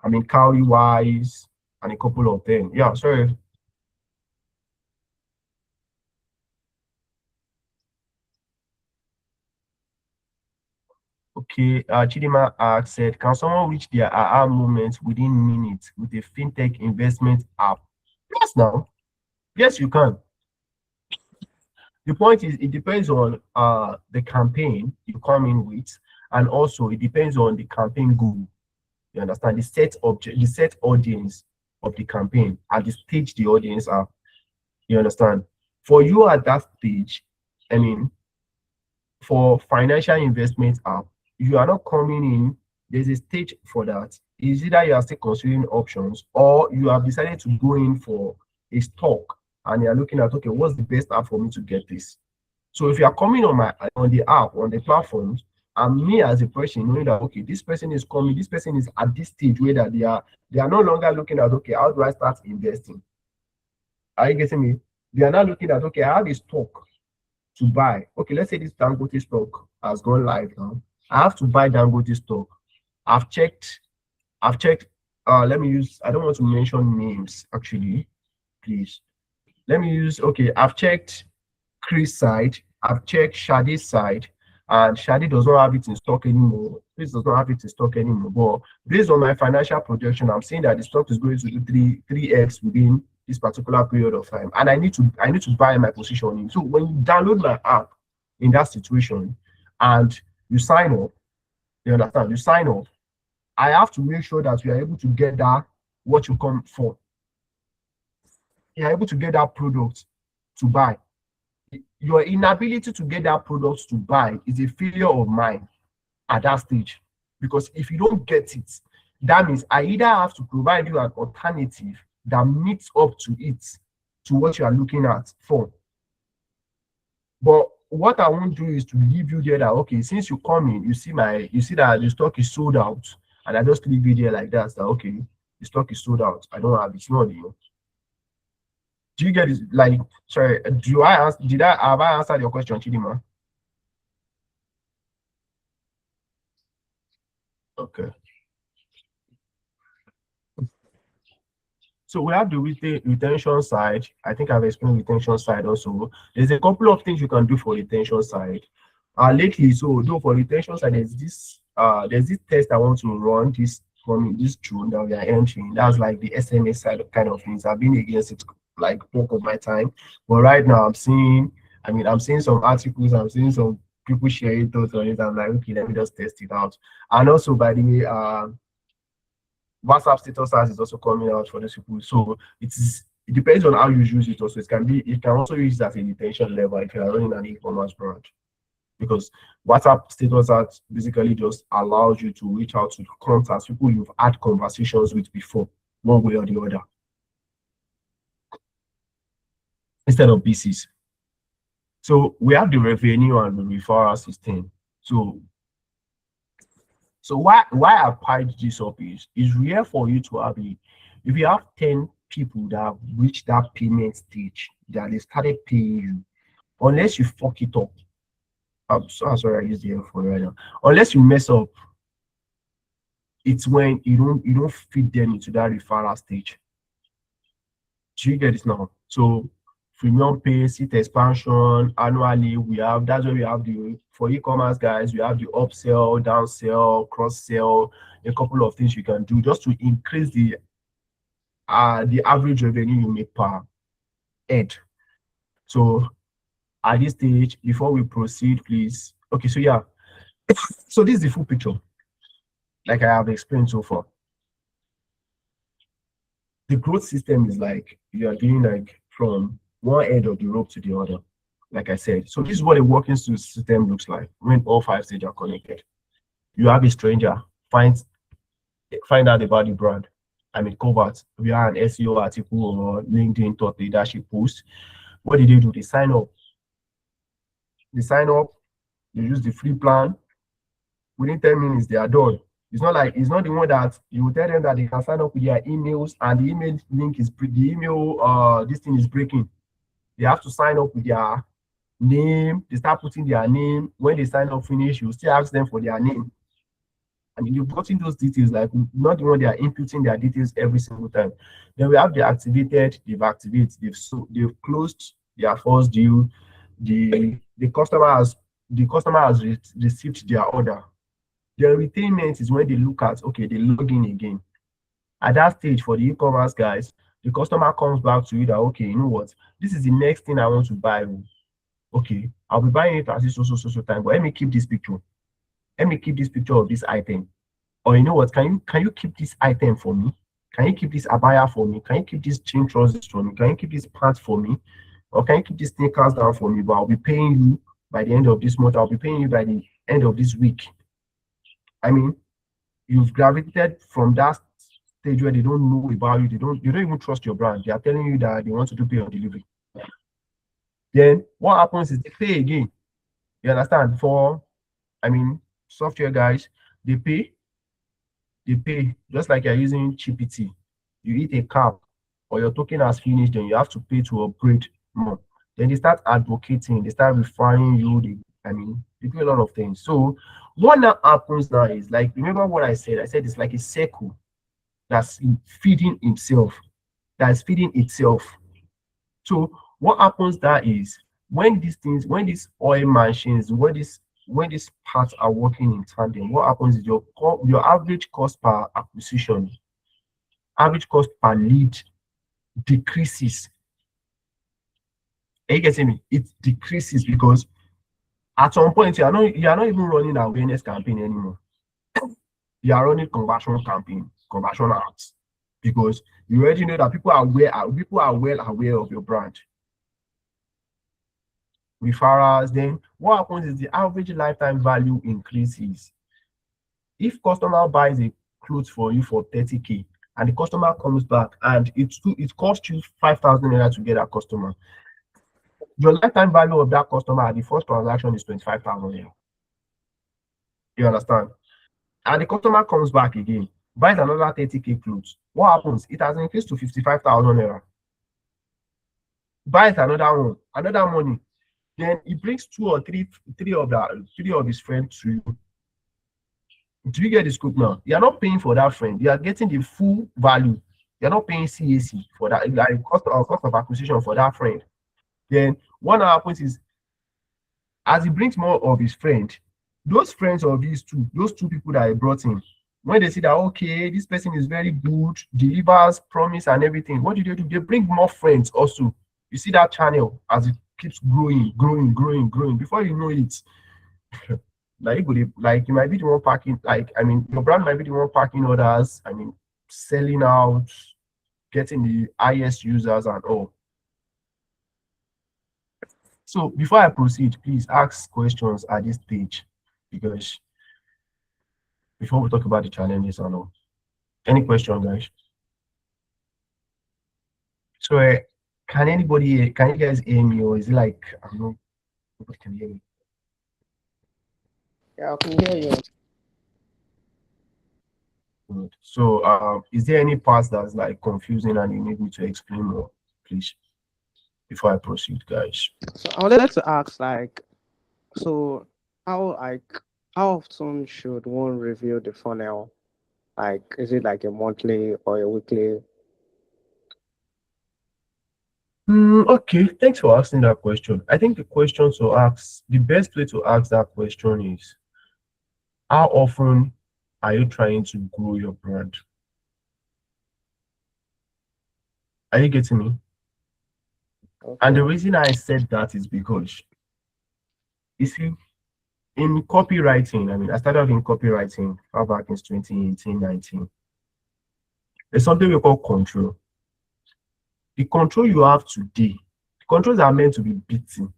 Speaker 1: I mean, Cowrywise and a couple of them. Yeah, sorry. Okay, Chidima said, can someone reach their aha moments within minutes with a fintech investment app? Yes, now. Yes, you can. The point is, it depends on the campaign you come in with, and also it depends on the campaign goal. You understand? The set audience of the campaign at the stage the audience are. You understand? For you at that stage, I mean, for financial investment app, you are not coming in, there's a stage for that. Is either you are still considering options or you have decided to go in for a stock and you're looking at, okay, what's the best app for me to get this? So if you are coming on the app, on the platforms, and me as a person knowing that, okay, this person is coming, this person is at this stage where that they are no longer looking at, okay, how do I start investing? Are you getting me? They are now looking at, okay, I have a stock to buy. Okay, let's say this Dangote stock has gone live now. I have to buy Dangote stock. I've checked, let me use, I don't want to mention names actually, please. Let me use, okay, I've checked Chris' side, I've checked Shade's side, and Shade does not have it in stock anymore. Chris does not have it in stock anymore. But based on my financial projection, I'm saying that the stock is going to do 3x within this particular period of time, and I need to buy my positioning. So when you download my app in that situation and you sign up, you understand, you sign up, I have to make sure that you are able to get that what you come for. You are able to get that product to buy. Your inability to get that product to buy is a failure of mine at that stage, because if you don't get it, that means I either have to provide you an alternative that meets up to it, to what you are looking at for. But what I won't do is to leave you there that, okay, since you come in, you see that the stock is sold out, and I just leave you there like that, that okay, the stock is sold out, I don't have it. No, do you get it? Like, sorry, have I answered your question, Chidima? Okay. So we have the retention side. I think I've explained retention side also. There's a couple of things you can do for retention side. Lately, so though for retention side, there's this test I want to run this June that we are entering. That's like the SMA side of kind of things. I've been against it like bulk of my time, but right now I'm seeing some articles, I'm seeing some people sharing thoughts on it. I'm like, okay, let me just test it out. And also, by the way, WhatsApp status ads is also coming out for those people. So it depends on how you use it. Also, you can also use it as a retention level if you are running an e-commerce brand, because WhatsApp status ads basically just allows you to reach out to contacts, people you've had conversations with before, one way or the other, instead of PCs. So we have the revenue and the referral system. So why I piled this up is rare for you to have if you have 10 people that have reached that payment stage, that they started paying you, unless you fuck it up. I'm sorry I used the F word right now. Unless you mess up, it's when you don't feed them into that referral stage. Do you get it now? So premium pay, seat expansion, annually, that's where we have for e-commerce guys, we have the upsell, downsell, cross-sell, a couple of things you can do just to increase the average revenue you make per head. So at this stage, before we proceed, please. Okay, so yeah. So this is the full picture, like I have explained so far. The growth system is like you are doing like from one end of the rope to the other, like I said. So this is what a working system looks like when all 5 stages are connected. You have a stranger, find out about the brand. Covert via an SEO article or LinkedIn thought leadership post. What did they do? They sign up. They use the free plan. Within 10 minutes, they are done. It's not the one that you tell them that they can sign up with their emails and the email link is this thing is breaking. They have to sign up with their name. They start putting their name. When they sign up finish, you still ask them for their name. You've gotten those details, like not the one they are inputting their details every single time. Then we have the activated, they've activated, they've closed their first deal. The customer has received their order. The retainment is when they look at, okay, they log in again. At that stage, for the e-commerce guys, the customer comes back to you that, okay, you know what, this is the next thing I want to buy. Okay, I'll be buying it at this so time, but let me keep this picture. Let me keep this picture of this item. Or you know what, can you keep this item for me? Can you keep this abaya for me? Can you keep this chain trousers for me? Can you keep this pants for me? Or can you keep these sneakers down for me? But I'll be paying you by the end of this month. I'll be paying you by the end of this week. You've gravitated from that stage where they don't know about you. They don't even trust your brand. They are telling you that they want to do pay on delivery. Then what happens is they pay again. You understand? Software guys, they pay just like you're using GPT. You hit a cap or your token has finished, then you have to pay to upgrade more. Then they start advocating, they start referring you. They do a lot of things. So what now happens now is, like, remember what I said? I said it's like a circle that's feeding itself. So what happens there is when these oil machines, when these parts are working in tandem, what happens is your average cost per acquisition, average cost per lead decreases. Are you getting me? It decreases because at some point you are not even running an awareness campaign anymore. You are running conversion ads, because you already know that people are well aware of your brand. Referrals, then what happens is the average lifetime value increases. If customer buys a clothes for you for 30K and the customer comes back and it costs you 5,000 naira to get that customer, your lifetime value of that customer at the first transaction is 25,000 naira. You understand? And the customer comes back again, buys another 30K clothes. What happens? It has increased to 55,000 naira. Buys another money. Then he brings two or three of his friends to you. Do you get the scope now? You're not paying for that friend. You are getting the full value. You're not paying CAC for that, like cost of acquisition for that friend. Then what happens is, as he brings more of his friend, those friends of his two, those two people that I brought in, when they see that, okay, this person is very good, delivers, promise, and everything, what do? They bring more friends also. You see that channel as it keeps growing, growing, growing, growing. Before you know it, like you might be the one packing, like, I mean, your brand might be the one packing orders, I mean, selling out, getting the highest users and all. So before I proceed, please ask questions at this stage, because before we talk about the challenges and all. Any question, guys? So can you guys hear me, or is it like I'm not, nobody can hear me?
Speaker 3: Yeah, I can hear you.
Speaker 1: Good. So is there any parts that's like confusing and you need me to explain more, please, before I proceed, guys?
Speaker 3: So I wanted to ask, like, so how often should one review the funnel? Like, is it like a monthly or a weekly?
Speaker 1: Okay, thanks for asking that question. I think the best way to ask that question is, how often are you trying to grow your brand? Are you getting me? And the
Speaker 3: Okay.
Speaker 1: reason I said that is because, you see, in copywriting, I mean, I started in copywriting far back in 2018, 19. There's something we call control. The control you have today, the controls are meant to be beaten.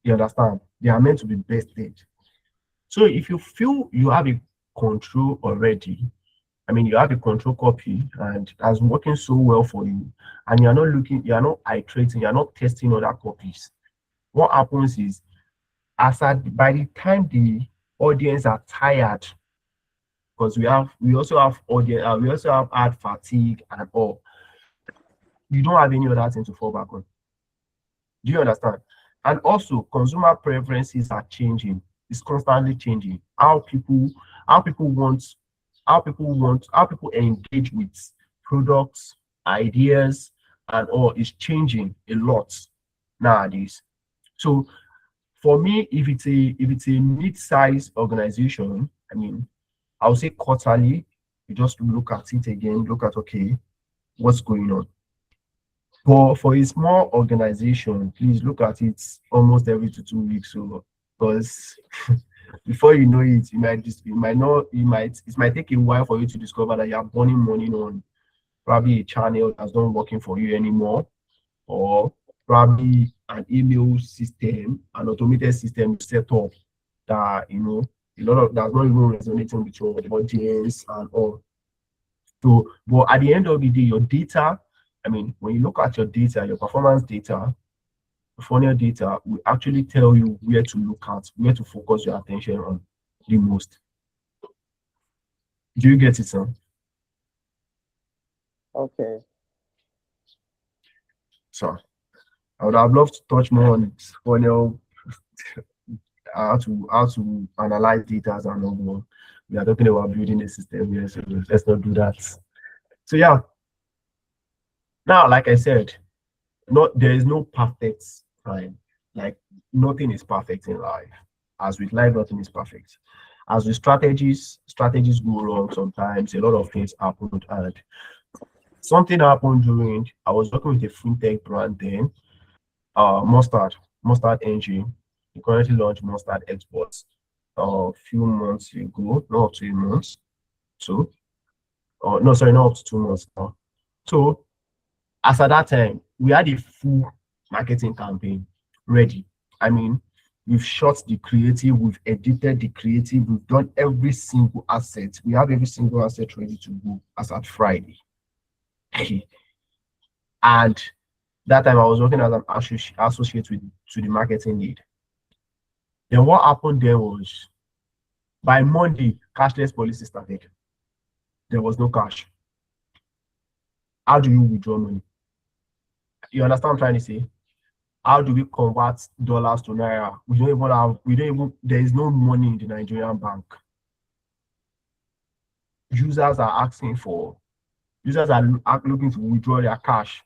Speaker 1: You understand? They are meant to be bested. So if you feel you have a control already, I mean, you have a control copy and that's working so well for you, and you're not iterating, you're not testing other copies. What happens is, by the time the audience are tired, because we also have audience, we also have ad fatigue and all, you don't have any other thing to fall back on. Do you understand? And also, consumer preferences are changing. It's constantly changing. How people want, how people engage with products, ideas, and all is changing a lot nowadays. So for me, if it's a mid-sized organization, I mean, I would say quarterly, you just look at it again, look at, okay, what's going on. But for a small organization, please look at it almost every 2 weeks. So, because before you know it, it might take a while for you to discover that you're burning money on probably a channel that's not working for you anymore, or probably an email system, an automated system set up that, a lot of that's not even resonating with your audience and all. So, but at the end of the day, your data, I mean, when you look at your data, your performance data, funnel data will actually tell you where to look at, where to focus your attention on the most. Do you get it, sir?
Speaker 3: Okay.
Speaker 1: So I would have loved to touch more on funnel, how to analyze data and all. We are talking about building a system here, so let's not do that. So yeah. Now, like I said, there is no perfect time. Like, nothing is perfect in life. As with life, nothing is perfect. As with strategies go wrong sometimes. A lot of things happen, and something happened during, I was working with a fintech brand then, Mustard Engine. We currently launched Mustard Exports a few months ago, not up to 2 months. So, no, sorry, not up to 2 months now. So, as at that time, we had a full marketing campaign ready. I mean, we've shot the creative, we've edited the creative, we've done every single asset. We have every single asset ready to go as at Friday. And that time I was working as an associate to the marketing lead. Then what happened there was, by Monday, cashless policy started. There was no cash. How do you withdraw money? You understand what I'm trying to say? How do we convert dollars to naira? There is no money in the Nigerian bank. users are asking for, users are looking to withdraw their cash.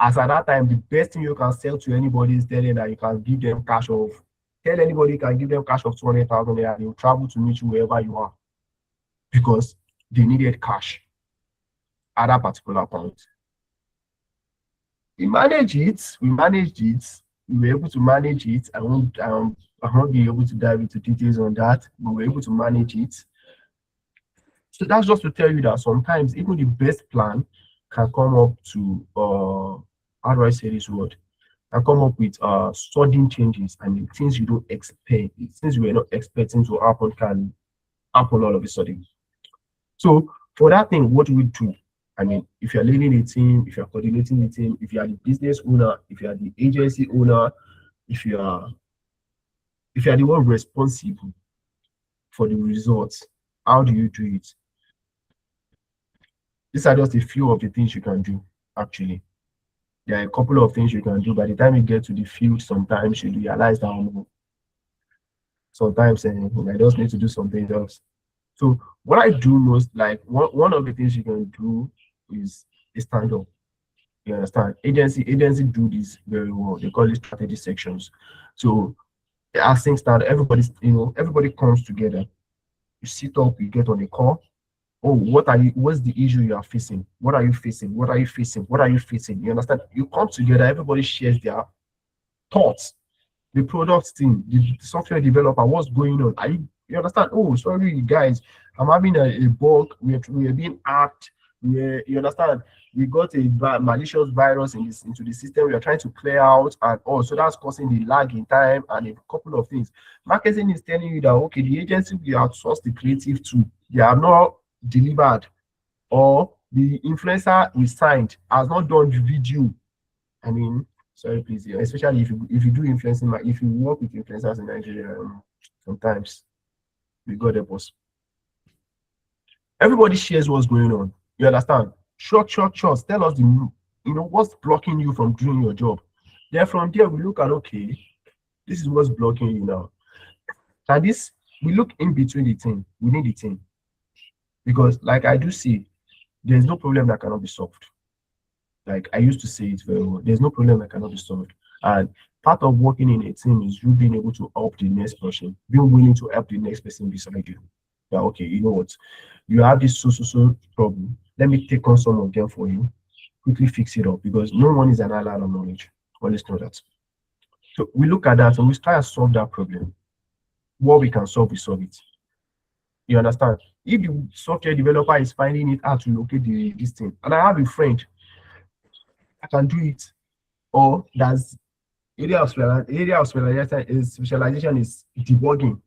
Speaker 1: As at that time, the best thing you can sell to anybody is telling that you can give them cash of, tell anybody you can give them cash of 200,000 naira, they will travel to meet you wherever you are because they needed cash at that particular point. We managed it, we were able to manage it. I won't be able to dive into details on that, but we were able to manage it. So that's just to tell you that sometimes even the best plan can come up to how do I say this word? Can come up with sudden changes. I mean, things you don't expect, things you were not expecting to happen can happen all of a sudden. So for that thing, what do we do? I mean, if you're leading a team, if you're coordinating a team, if you are the business owner, if you are the agency owner, if you are the one responsible for the results, how do you do it? These are just a few of the things you can do, actually. There are a couple of things you can do. By the time you get to the field, sometimes you realize that sometimes I just need to do something else. So what I do most, like one of the things you can do is a stand up. You understand? Agency do this very well. They call it strategy sections. So as things start, everybody comes together. You sit up, you get on a call. Oh, what's the issue you are facing? What are you facing? What are you facing? What are you facing? You understand? You come together, everybody shares their thoughts. The product team, the software developer, what's going on? You understand? Oh, sorry, guys, I'm having a bug. We are being hacked. You understand? We got a malicious virus into the system. We are trying to clear out, and also that's causing the lag in time and a couple of things. Marketing is telling you that okay, the agency we outsourced the creative to, they are not delivered, or the influencer we signed has not done the video. I mean, sorry, please, especially if you do influencing, if you work with influencers in Nigeria, sometimes we got the boss. Everybody shares what's going on. You understand? Short. Tell us what's blocking you from doing your job. Then from there we look at okay, this is what's blocking you now. And this we look in between the team. We need the team. Because like I do see, there's no problem that cannot be solved. Like I used to say it very well, there's no problem that cannot be solved. And part of working in a team is you being able to help the next person, being willing to help the next person beside you. That okay, you know what, you have this so problem. Let me take on some of them for you, quickly fix it up, because no one is an island of knowledge. Always know that. So we look at that and we try to solve that problem. What we can solve, we solve it. You understand? If the software developer is finding it hard to locate this thing, and I have a friend, I can do it. Or that's area of specialization is debugging.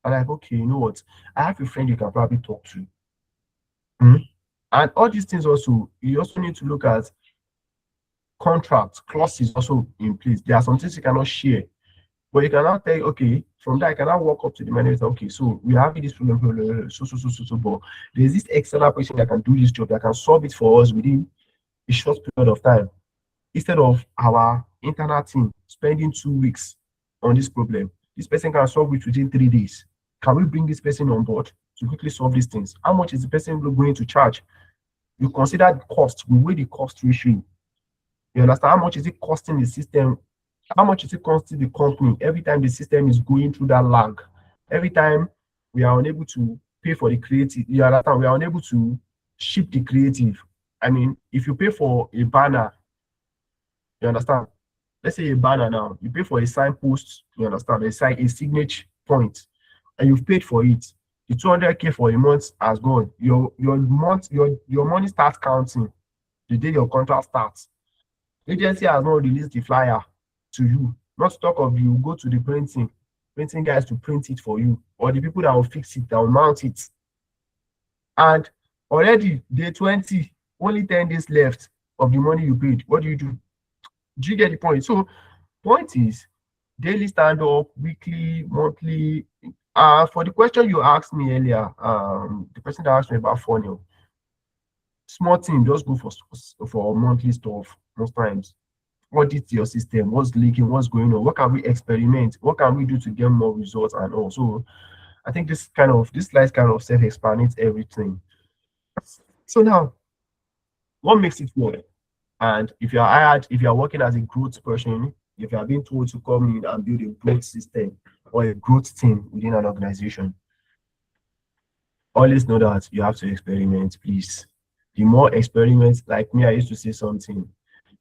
Speaker 1: And I'm like, okay, you know what? I have a friend you can probably talk to. And all these things also, you also need to look at contracts, clauses also in place. There are some things you cannot share. But you cannot tell, okay, from there I cannot walk up to the manager. Okay, so we have this problem, but there's this external person that can do this job, that can solve it for us within a short period of time. Instead of our internal team spending 2 weeks on this problem, this person can solve it within 3 days. Can we bring this person on board to quickly solve these things? How much is the person going to charge? You consider the cost, we weigh the cost ratio. You understand? How much is it costing the system? How much is it costing the company every time the system is going through that lag? Every time we are unable to pay for the creative, you understand? We are unable to ship the creative. I mean, if you pay for a banner, you understand? Let's say a banner now, you pay for a signpost, you understand? A signature point, and you've paid for it. The 200K for a month has gone. Your money starts counting the day your contract starts. Agency has not released the flyer to you. Not to talk of you go to the printing guys to print it for you, or the people that will fix it, that will mount it. And already day 20, only 10 days left of the money you paid. What do? Do you get the point? So point is daily stand up, weekly, monthly. For the question you asked me earlier, the person that asked me about funnel, small team just go for monthly stuff most times. Audit your system, what's leaking, what's going on, what can we experiment, what can we do to get more results, and also I think this slide kind of self-explains everything. So now, what makes it work? And if you are hired, if you are working as a growth person, if you are being told to come in and build a growth system or a growth team within an organization, always know that you have to experiment, please. The more experiments, like me, I used to say something,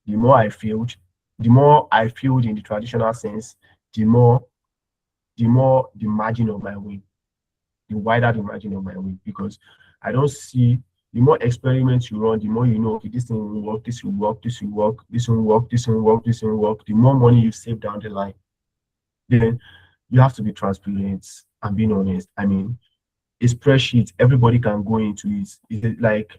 Speaker 1: the more I failed in the traditional sense, the more the margin of my win, the wider the margin of my win, because I don't see, the more experiments you run, the more you know, okay, this thing will work, this will work, this will work, this will work, this will work, this will work. The more money you save down the line, then you have to be transparent and being honest. I mean, a spreadsheet, everybody can go into it. It's like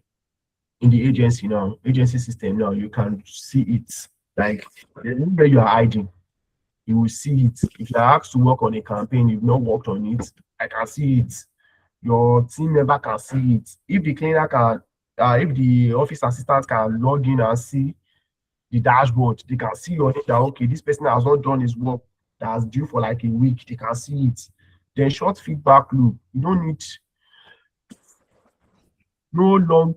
Speaker 1: in the agency now, agency system now, you can see it. Like where you are hiding, you will see it. If you're asked to work on a campaign, you've not worked on it, I can see it. Your team member can see it. If the cleaner can, if the office assistant can log in and see the dashboard, they can see your name that, okay, this person has not done his work, that's due for like a week, they can see it. Then short feedback loop. You don't need no long,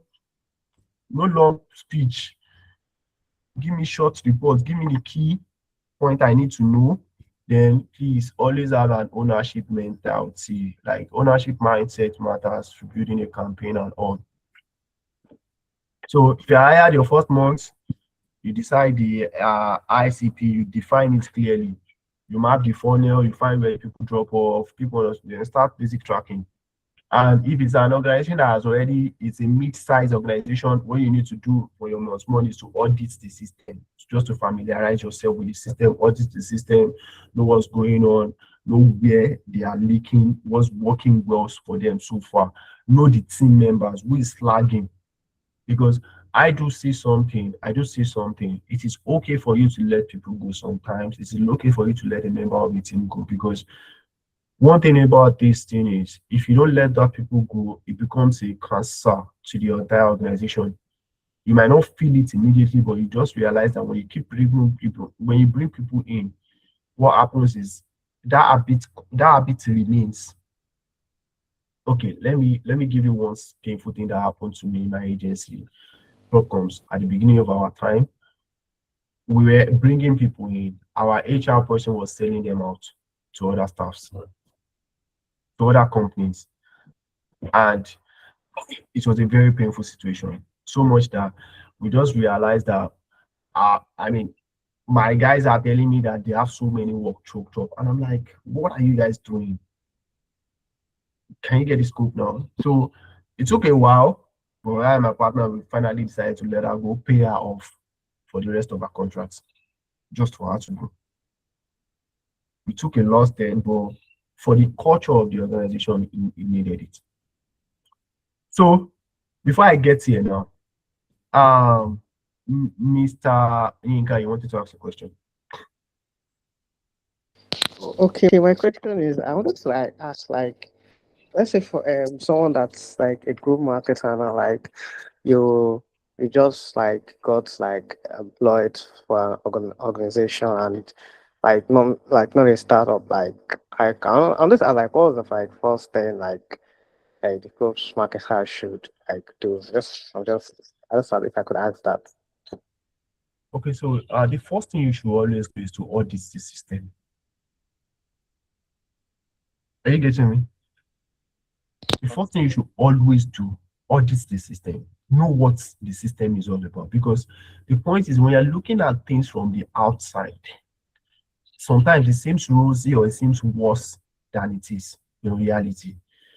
Speaker 1: no long speech. Give me short reports, give me the key point I need to know. Then please always have an ownership mentality. Like ownership mindset matters for building a campaign and all. So if you hired your first month, you decide the ICP, you define it clearly. You map the funnel, you find where people drop off, people then start basic tracking. And if it's an organization that has already, it's a mid-sized organization, what you need to do for your month's money is to audit the system, just to familiarize yourself with the system, audit the system, know what's going on, know where they are leaking, what's working well for them so far, know the team members, who is lagging. Because I do see something, it is okay for you to let people go sometimes. It is okay for you to let a member of the team go, because one thing about this thing is, if you don't let that people go, it becomes a cancer to the entire organization. You might not feel it immediately, but you just realize that when you keep bringing people, when you bring people in, what happens is that habit remains. Okay, let me give you one painful thing that happened to me in my agency, PropComms. At the beginning of our time, we were bringing people in. Our HR person was selling them out to other staffs, to other companies, and it was a very painful situation. So much that we just realized that, I mean, my guys are telling me that they have so many work choked up, and I'm like, what are you guys doing? Can you get the scope now? So it took a while, but I and my partner, we finally decided to let her go, pay her off for the rest of her contracts, just for her to go. We took a loss then, but for the culture of the organization, it needed it. So before I get here now, Mr. Yinka, you wanted to ask a question?
Speaker 3: Okay, my question is, I wanted to ask, let's say for someone that's like a group marketer and like you just like got like employed for an organization and not a startup, I'm just like what was the like first thing like the group marketer should like do? I just thought if I could ask that.
Speaker 1: Okay, so the first thing you should always do is to audit the system. Are you getting me? The first thing you should always do, audit the system. Know what the system is all about. Because the point is, when you're looking at things from the outside, sometimes it seems rosy or it seems worse than it is in reality.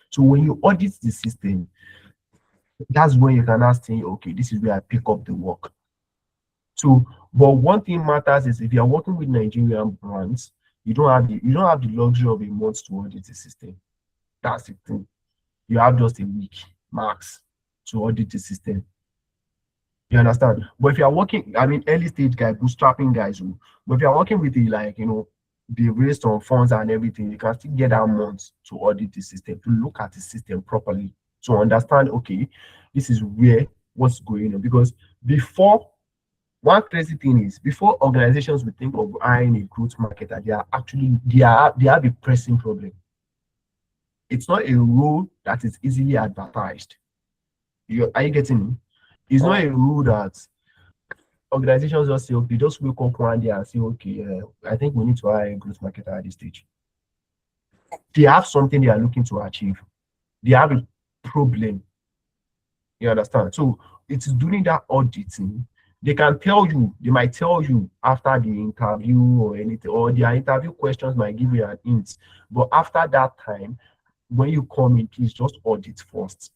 Speaker 1: So when you audit the system, that's when you can ask, okay, this is where I pick up the work. So, but one thing matters is if you're working with Nigerian brands, you don't have the luxury of a month to audit the system. That's the thing. You have just a week max to audit the system. You understand? But if you're working, I mean, early stage guys, bootstrapping guys, but if you're working with the they raised on funds and everything, you can still get that month to audit the system, to look at the system properly, to understand, okay, this is what's going on. Because before, one crazy thing is, before organizations will think of hiring a growth marketer, they have a pressing problem. It's not a role that is easily advertised. Are you getting me? It's not a rule that organizations just say, okay, just wake up one day and say, okay, I think we need to hire a growth marketer at this stage. They have something they are looking to achieve. They have a problem. You understand? So it's during that auditing, they can tell you, they might tell you after the interview or anything, or their interview questions might give you an hint. But after that time, when you come in, please just audit first.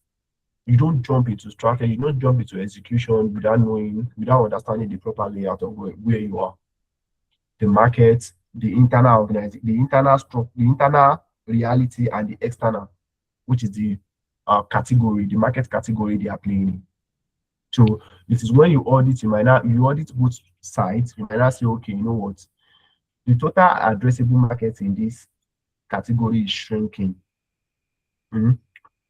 Speaker 1: You don't jump into strategy, you don't jump into execution without knowing, without understanding the proper layout of where you are, the market, the internal organization, the internal structure, the internal reality, and the external, which is the category, the market category they are playing in. So this is when you audit, you audit both sides. You might not say, okay, you know what, the total addressable market in this category is shrinking.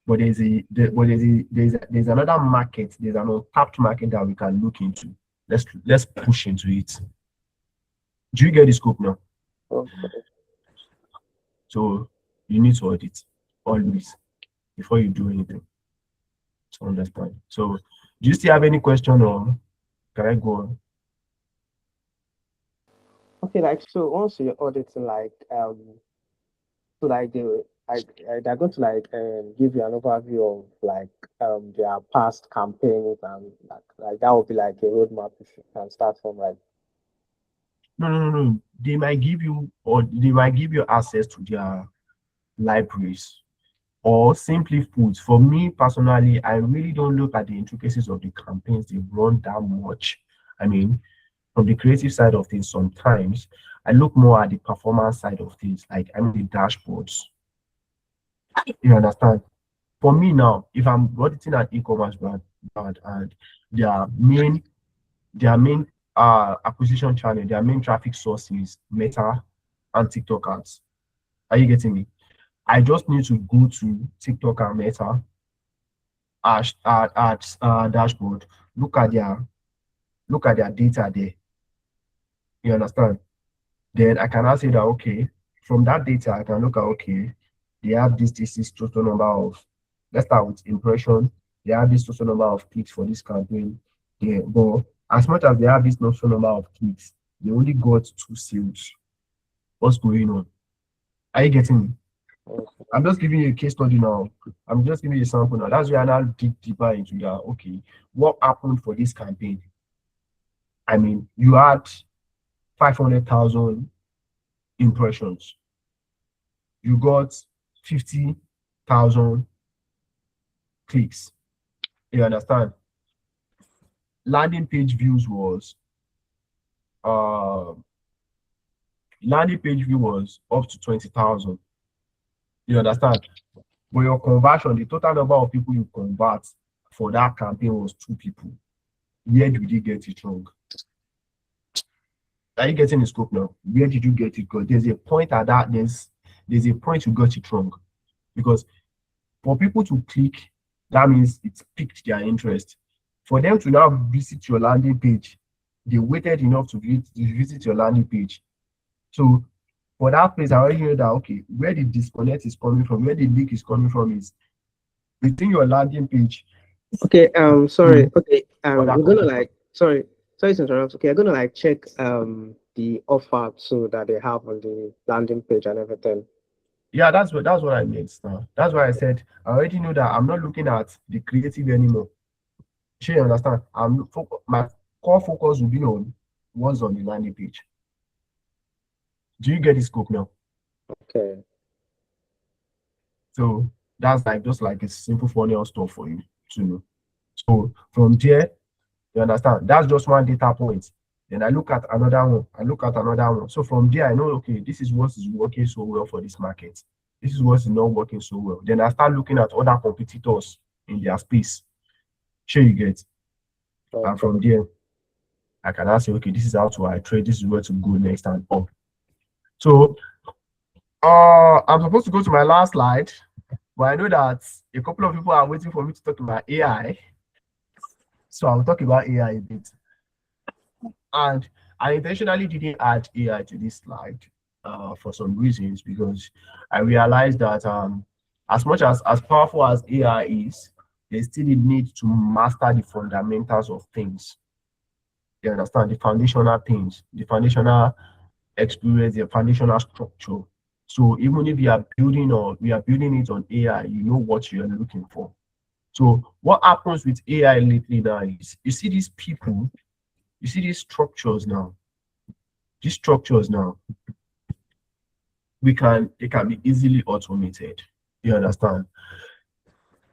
Speaker 1: But there's another market, there's an untapped market that we can look into. Let's push into it. Do you get the scope now?
Speaker 3: Okay.
Speaker 1: So you need to audit always before you do anything to understand. So do you still have any question, or can I go on?
Speaker 3: Okay, like so once you're auditing, like so like they're going to like give you an overview of like their past campaigns, and like that would be like a roadmap if you can start from like.
Speaker 1: No. They might give you, or they might give you access to their libraries. Or simply put, for me personally, I really don't look at the intricacies of the campaigns they run that much. I mean, from the creative side of things, sometimes I look more at the performance side of things, like the dashboards. You understand? For me now, if I'm auditing an e-commerce brand and their main acquisition channel, their main traffic source is Meta and TikTok ads. Are you getting me? I just need to go to TikTok and Meta dashboard, look at their data there. You understand? Then I can now say that, okay, from that data I can look at, okay, they have this total number of, let's start with impression. They have this total number of clicks for this campaign. Yeah, but as much as they have this total number of clicks, they only got 2 sales. What's going on? Are you getting me? I'm just giving you a case study now. I'm just giving you a sample now. That's where I now dig deeper into that. Okay, what happened for this campaign? I mean, you had 500,000 impressions. You got 50,000 clicks. You understand? Landing page views was up to 20,000. You understand? But your conversion, the total number of people you convert for that campaign was 2 people. Where did you get it wrong? Are you getting the scope now? Where did you get it? Because there's a point at that, there's a point you got it wrong. Because for people to click, that means it's piqued their interest. For them to now visit your landing page, they waited enough to visit your landing page. So for that place, I already know that, okay, where the disconnect is coming from, where the leak is coming from is within your landing page.
Speaker 3: Okay, sorry. Okay, we're gonna like sorry to interrupt. Okay, I'm gonna like check the offer so that they have on the landing page and everything.
Speaker 1: Yeah, that's what I meant now. That's why I said I already know that I'm not looking at the creative anymore. Sure, you understand? My core focus will be on what's on the landing page. Do you get the scope now?
Speaker 3: Okay.
Speaker 1: So that's like just like a simple funnel stuff for you to know. So from there, you understand? That's just one data point. Then I look at another one. So from there, I know, okay, this is what is working so well for this market. This is what is not working so well. Then I start looking at other competitors in their space. Sure, you get.
Speaker 3: Okay.
Speaker 1: And from there, I can ask you, okay, this is how to trade. This is where to go next and up. So I'm supposed to go to my last slide, but I know that a couple of people are waiting for me to talk about AI. So I'll talk about AI a bit. And I intentionally didn't add AI to this slide for some reasons, because I realized that as much as powerful as AI is, There's still a need to master the fundamentals of things. You understand? The foundational things, the foundational experience, the foundational structure. So even if you are building or we are building it on AI, you know what you are looking for. So what happens with AI lately now is you see these people, you see these structures now. These structures now, they can be easily automated. You understand?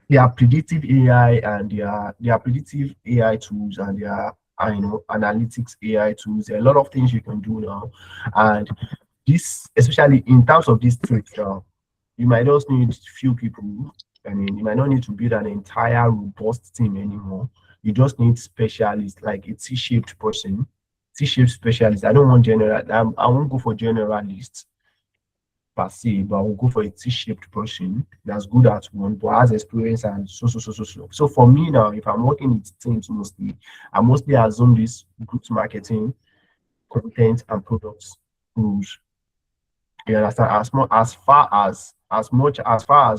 Speaker 1: There are predictive AI and there are predictive AI tools and there are analytics AI tools. There are a lot of things you can do now. And this, especially in terms of this trade now, you might just need few people. I mean, you might not need to build an entire robust team anymore. You just need specialists, like a T-shaped person, T-shaped specialist. I don't want general. I won't go for generalists per se, but I will go for a T-shaped person that's good at one, but has experience and so. So for me now, if I'm working with teams mostly, I mostly assume this group marketing, content, and products rules. You understand? As far as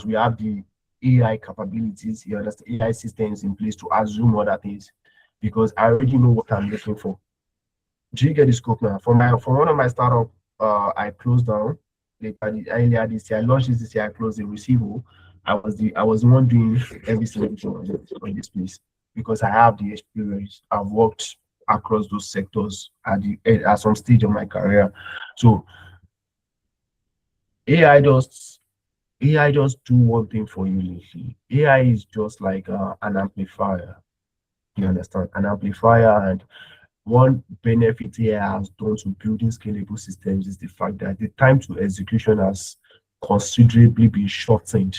Speaker 1: we have the AI capabilities, you understand, AI systems in place to assume other things, because I already know what I'm looking for. Do you get the scope now? For one of my startup, I closed down earlier this year. I launched this year. I closed the receiver. I was the one doing every single thing on this place because I have the experience. I've worked across those sectors at some stage of my career. So AI just do one thing for you lately. AI is just like an amplifier. You understand? An amplifier, and one benefit AI has done to building scalable systems is the fact that the time to execution has considerably been shortened.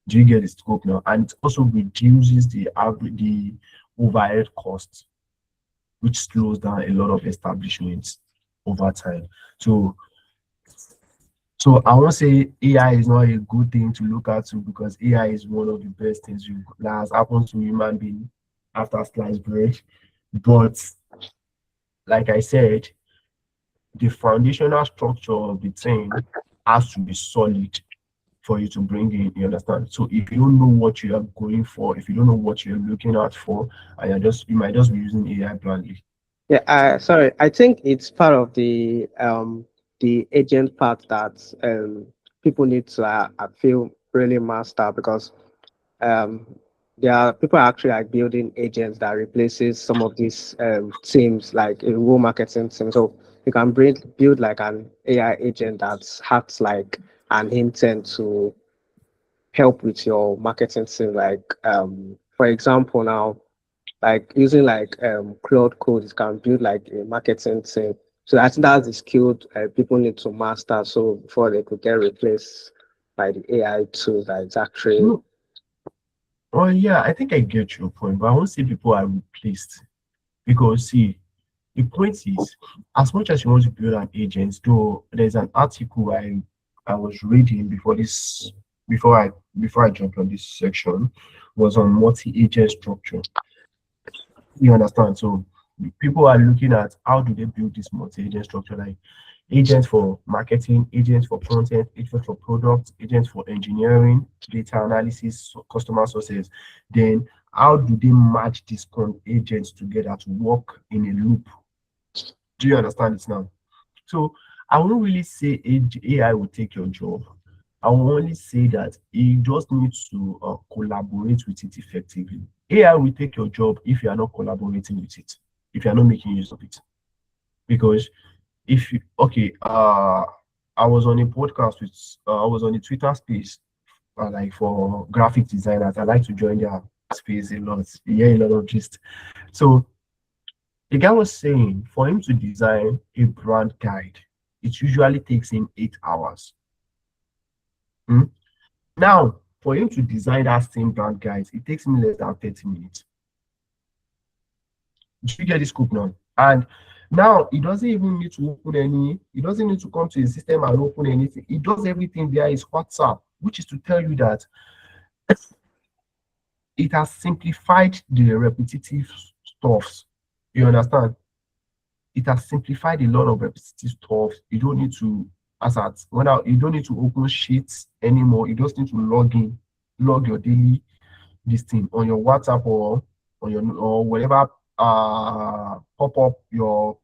Speaker 1: Do you get the scope now? And it also reduces the overhead costs, which slows down a lot of establishments over time. So I won't say AI is not a good thing to look at too, because AI is one of the best things that has happened to human being after sliced bread. But like I said, the foundational structure of the thing has to be solid for you to bring in, you understand? So if you don't know what you are going for, if you don't know what you're looking out for, and you might just be using AI blindly.
Speaker 3: Yeah, sorry. I think it's part of the agent part that people need to I feel really master, because there are people actually like building agents that replaces some of these teams, like a rural marketing team. So you can build like an AI agent that acts like an intern to help with your marketing team. Like for example now, like using like cloud code, it can build like a marketing team. So I think that's the skill people need to master, so before they could get replaced by the AI tools that it's actually.
Speaker 1: Oh yeah, I think I get your point, but I won't say people are replaced, because see, the point is, as much as you want to build an agent, though there's an article I was reading before I jumped on this section, was on multi-agent structure. You understand? So people are looking at how do they build this multi-agent structure, like agents for marketing, agents for content, agents for products, agents for engineering, data analysis, customer sources. Then how do they match these agents together to work in a loop? Do you understand it now? So I won't really say AI will take your job. I will only say that you just need to collaborate with it effectively. AI will take your job if you are not collaborating with it, if you are not making use of it. Because if you, okay, I was on a podcast with, I was on a Twitter space, like for graphic designers. I like to join their space a lot, hear a lot of gist. So the guy was saying for him to design a brand guide, it usually takes him 8 hours. Now, for him to design that same brand guide, it takes him less than 30 minutes. Do you get the scoop now? And now he doesn't even need to open he doesn't need to come to his system and open anything. He does everything via his WhatsApp, which is to tell you that it has simplified the repetitive stuffs. You understand? It has simplified a lot of repetitive stuff. You don't need to, you don't need to open sheets anymore. You just need to log your daily this thing on your WhatsApp or on your or whatever pop-up your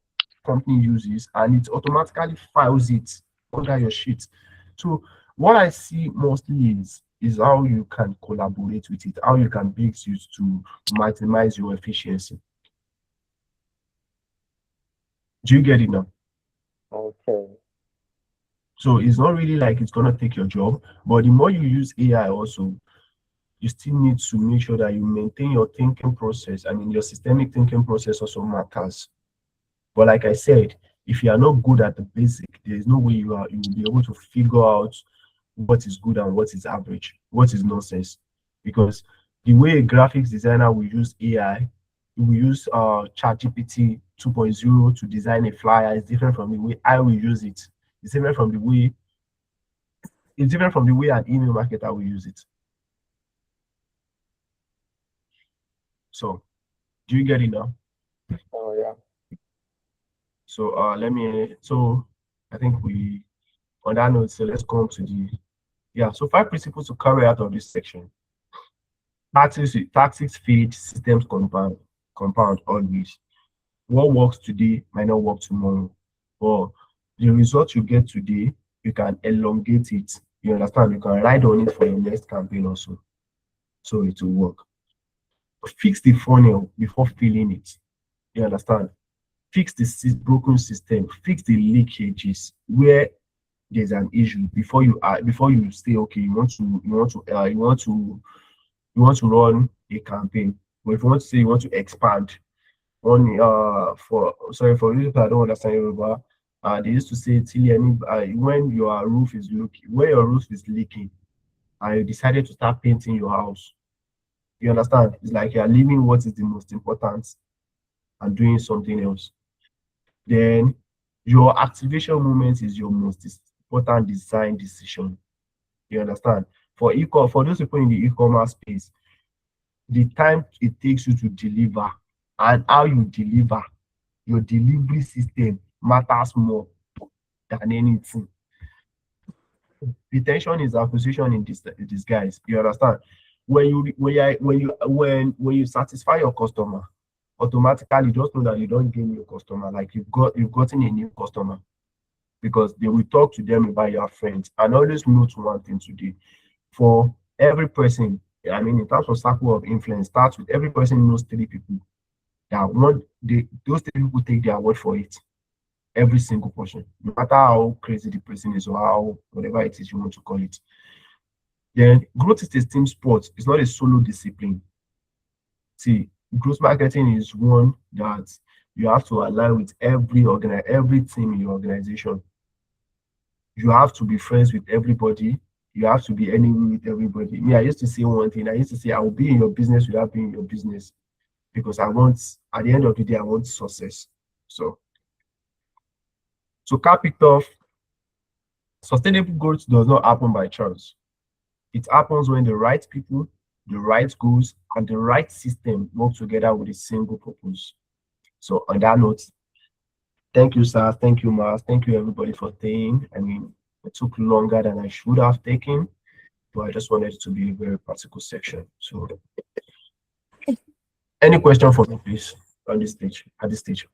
Speaker 1: company uses, and it automatically files it under your sheet. So what I see mostly is how you can collaborate with it, how you can make use to maximize your efficiency. Do you get it now?
Speaker 3: Okay.
Speaker 1: So it's not really like it's gonna take your job, but the more you use AI also, you still need to make sure that you maintain your thinking process. I mean, your systemic thinking process also matters. But like I said, if you are not good at the basic, there is no way you will be able to figure out what is good and what is average, what is nonsense. Because the way a graphics designer will use AI, he will use ChatGPT 2.0 to design a flyer is different from the way I will use it. It's different from the way an email marketer will use it. So do you get it now?
Speaker 3: Oh yeah.
Speaker 1: So I think we on that note, so let's come to so 5 principles to carry out of this section. Tactics feed, systems compound always. What works today might not work tomorrow, but the result you get today, you can elongate it. You understand? You can ride on it for your next campaign also, so it will work. Fix the funnel before filling it. You understand? Fix the broken system. Fix the leakages where there's an issue before you say okay, you want to run a campaign. But if you want to say you want to expand on for you that don't understand Yoruba, they used to say when your roof is leaking and you decided to start painting your house. You understand? It's like you're leaving what is the most important and doing something else. Then your activation moment is your most important design decision. You understand? For those people in the e-commerce space, the time it takes you to deliver and how you deliver, your delivery system matters more than anything. Retention is acquisition in disguise. You understand? When you satisfy your customer, automatically just know that you don't gain your customer, like you've gotten a new customer, because they will talk to them about your friends. And always note one thing today: for every person, I mean, in terms of circle of influence, starts with every person knows 3 people that those 3 people take their word for it. Every single person, no matter how crazy the person is or how whatever it is you want to call it. Then growth is a team sport. It's not a solo discipline. See, growth marketing is one that you have to align with every team in your organization. You have to be friends with everybody. You have to be anywhere with everybody. Me, I used to say one thing. I used to say I will be in your business without being in your business, because at the end of the day, I want success. So cap it off. Sustainable growth does not happen by chance. It happens when the right people, the right goals, and the right system work together with a single purpose. So on that note, thank you, sir. Thank you, Mars. Thank you, everybody, for staying. I mean, it took longer than I should have taken, but I just wanted it to be a very practical section. So any question for me, please, at this stage?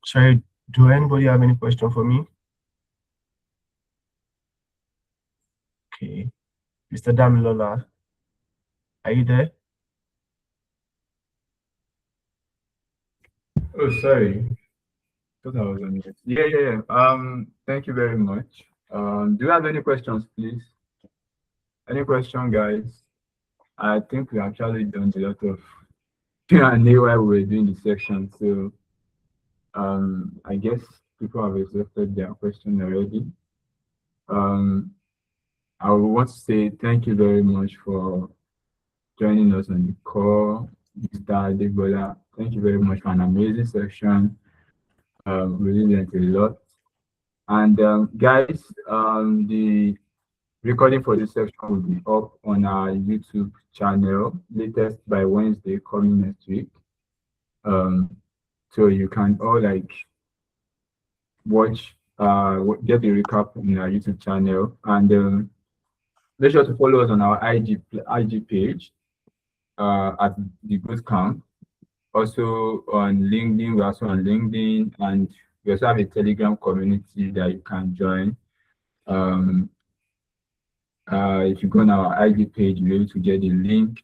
Speaker 1: Sorry, do anybody have any question for me? Okay. Mr. Damilola, are you there?
Speaker 2: Oh, sorry. Thought I was on it. Yeah. Thank you very much. Do you have any questions, please? Any question, guys? I think we actually done a lot of Q&A while we were doing the section, so I guess people have exhausted their question already. I would want to say thank you very much for joining us on the call, Mr. Adegbola. Thank you very much for an amazing section. Really learned a lot. And guys, the recording for this section will be up on our YouTube channel latest by Wednesday coming next week. So you can all like watch, get the recap on our YouTube channel, and make sure to follow us on our IG page at the Bootcamp. Also on LinkedIn, we're also on LinkedIn, and we also have a Telegram community that you can join. If you go on our IG page, you'll be able to get the link.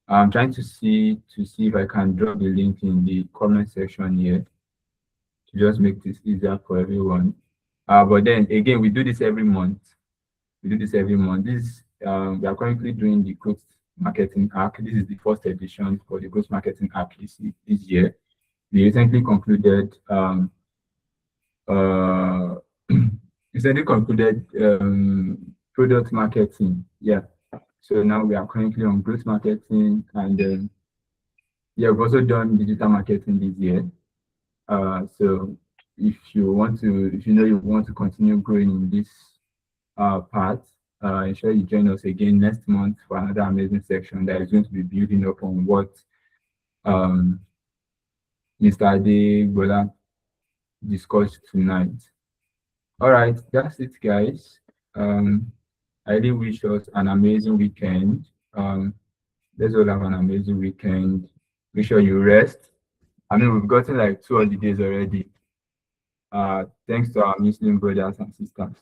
Speaker 2: I'm trying to see if I can drop the link in the comment section here to just make this easier for everyone. But then again, we do this every month. This we are currently doing the growth marketing arc. This is the first edition for the growth marketing arc this year. We recently concluded product marketing. Yeah. So now we are currently on growth marketing, and yeah, we've also done digital marketing this year. So if you want to continue growing in this part, ensure you join us again next month for another amazing section that is going to be building up on what Mr. Adegbola discussed tonight. All right, that's it, guys. I really wish us an amazing weekend. Let's all have an amazing weekend. Make sure you rest. I mean, we've gotten like 2 holidays already. Thanks to our Muslim brothers and sisters.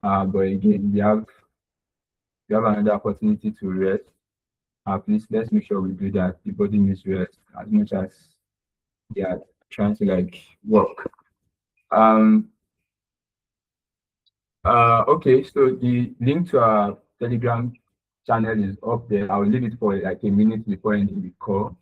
Speaker 2: But again, we have another opportunity to rest. Please, let's make sure we do that. The body needs rest as much as they are trying to like work. Okay, so the link to our Telegram channel is up there. I'll leave it for like a minute before ending the call.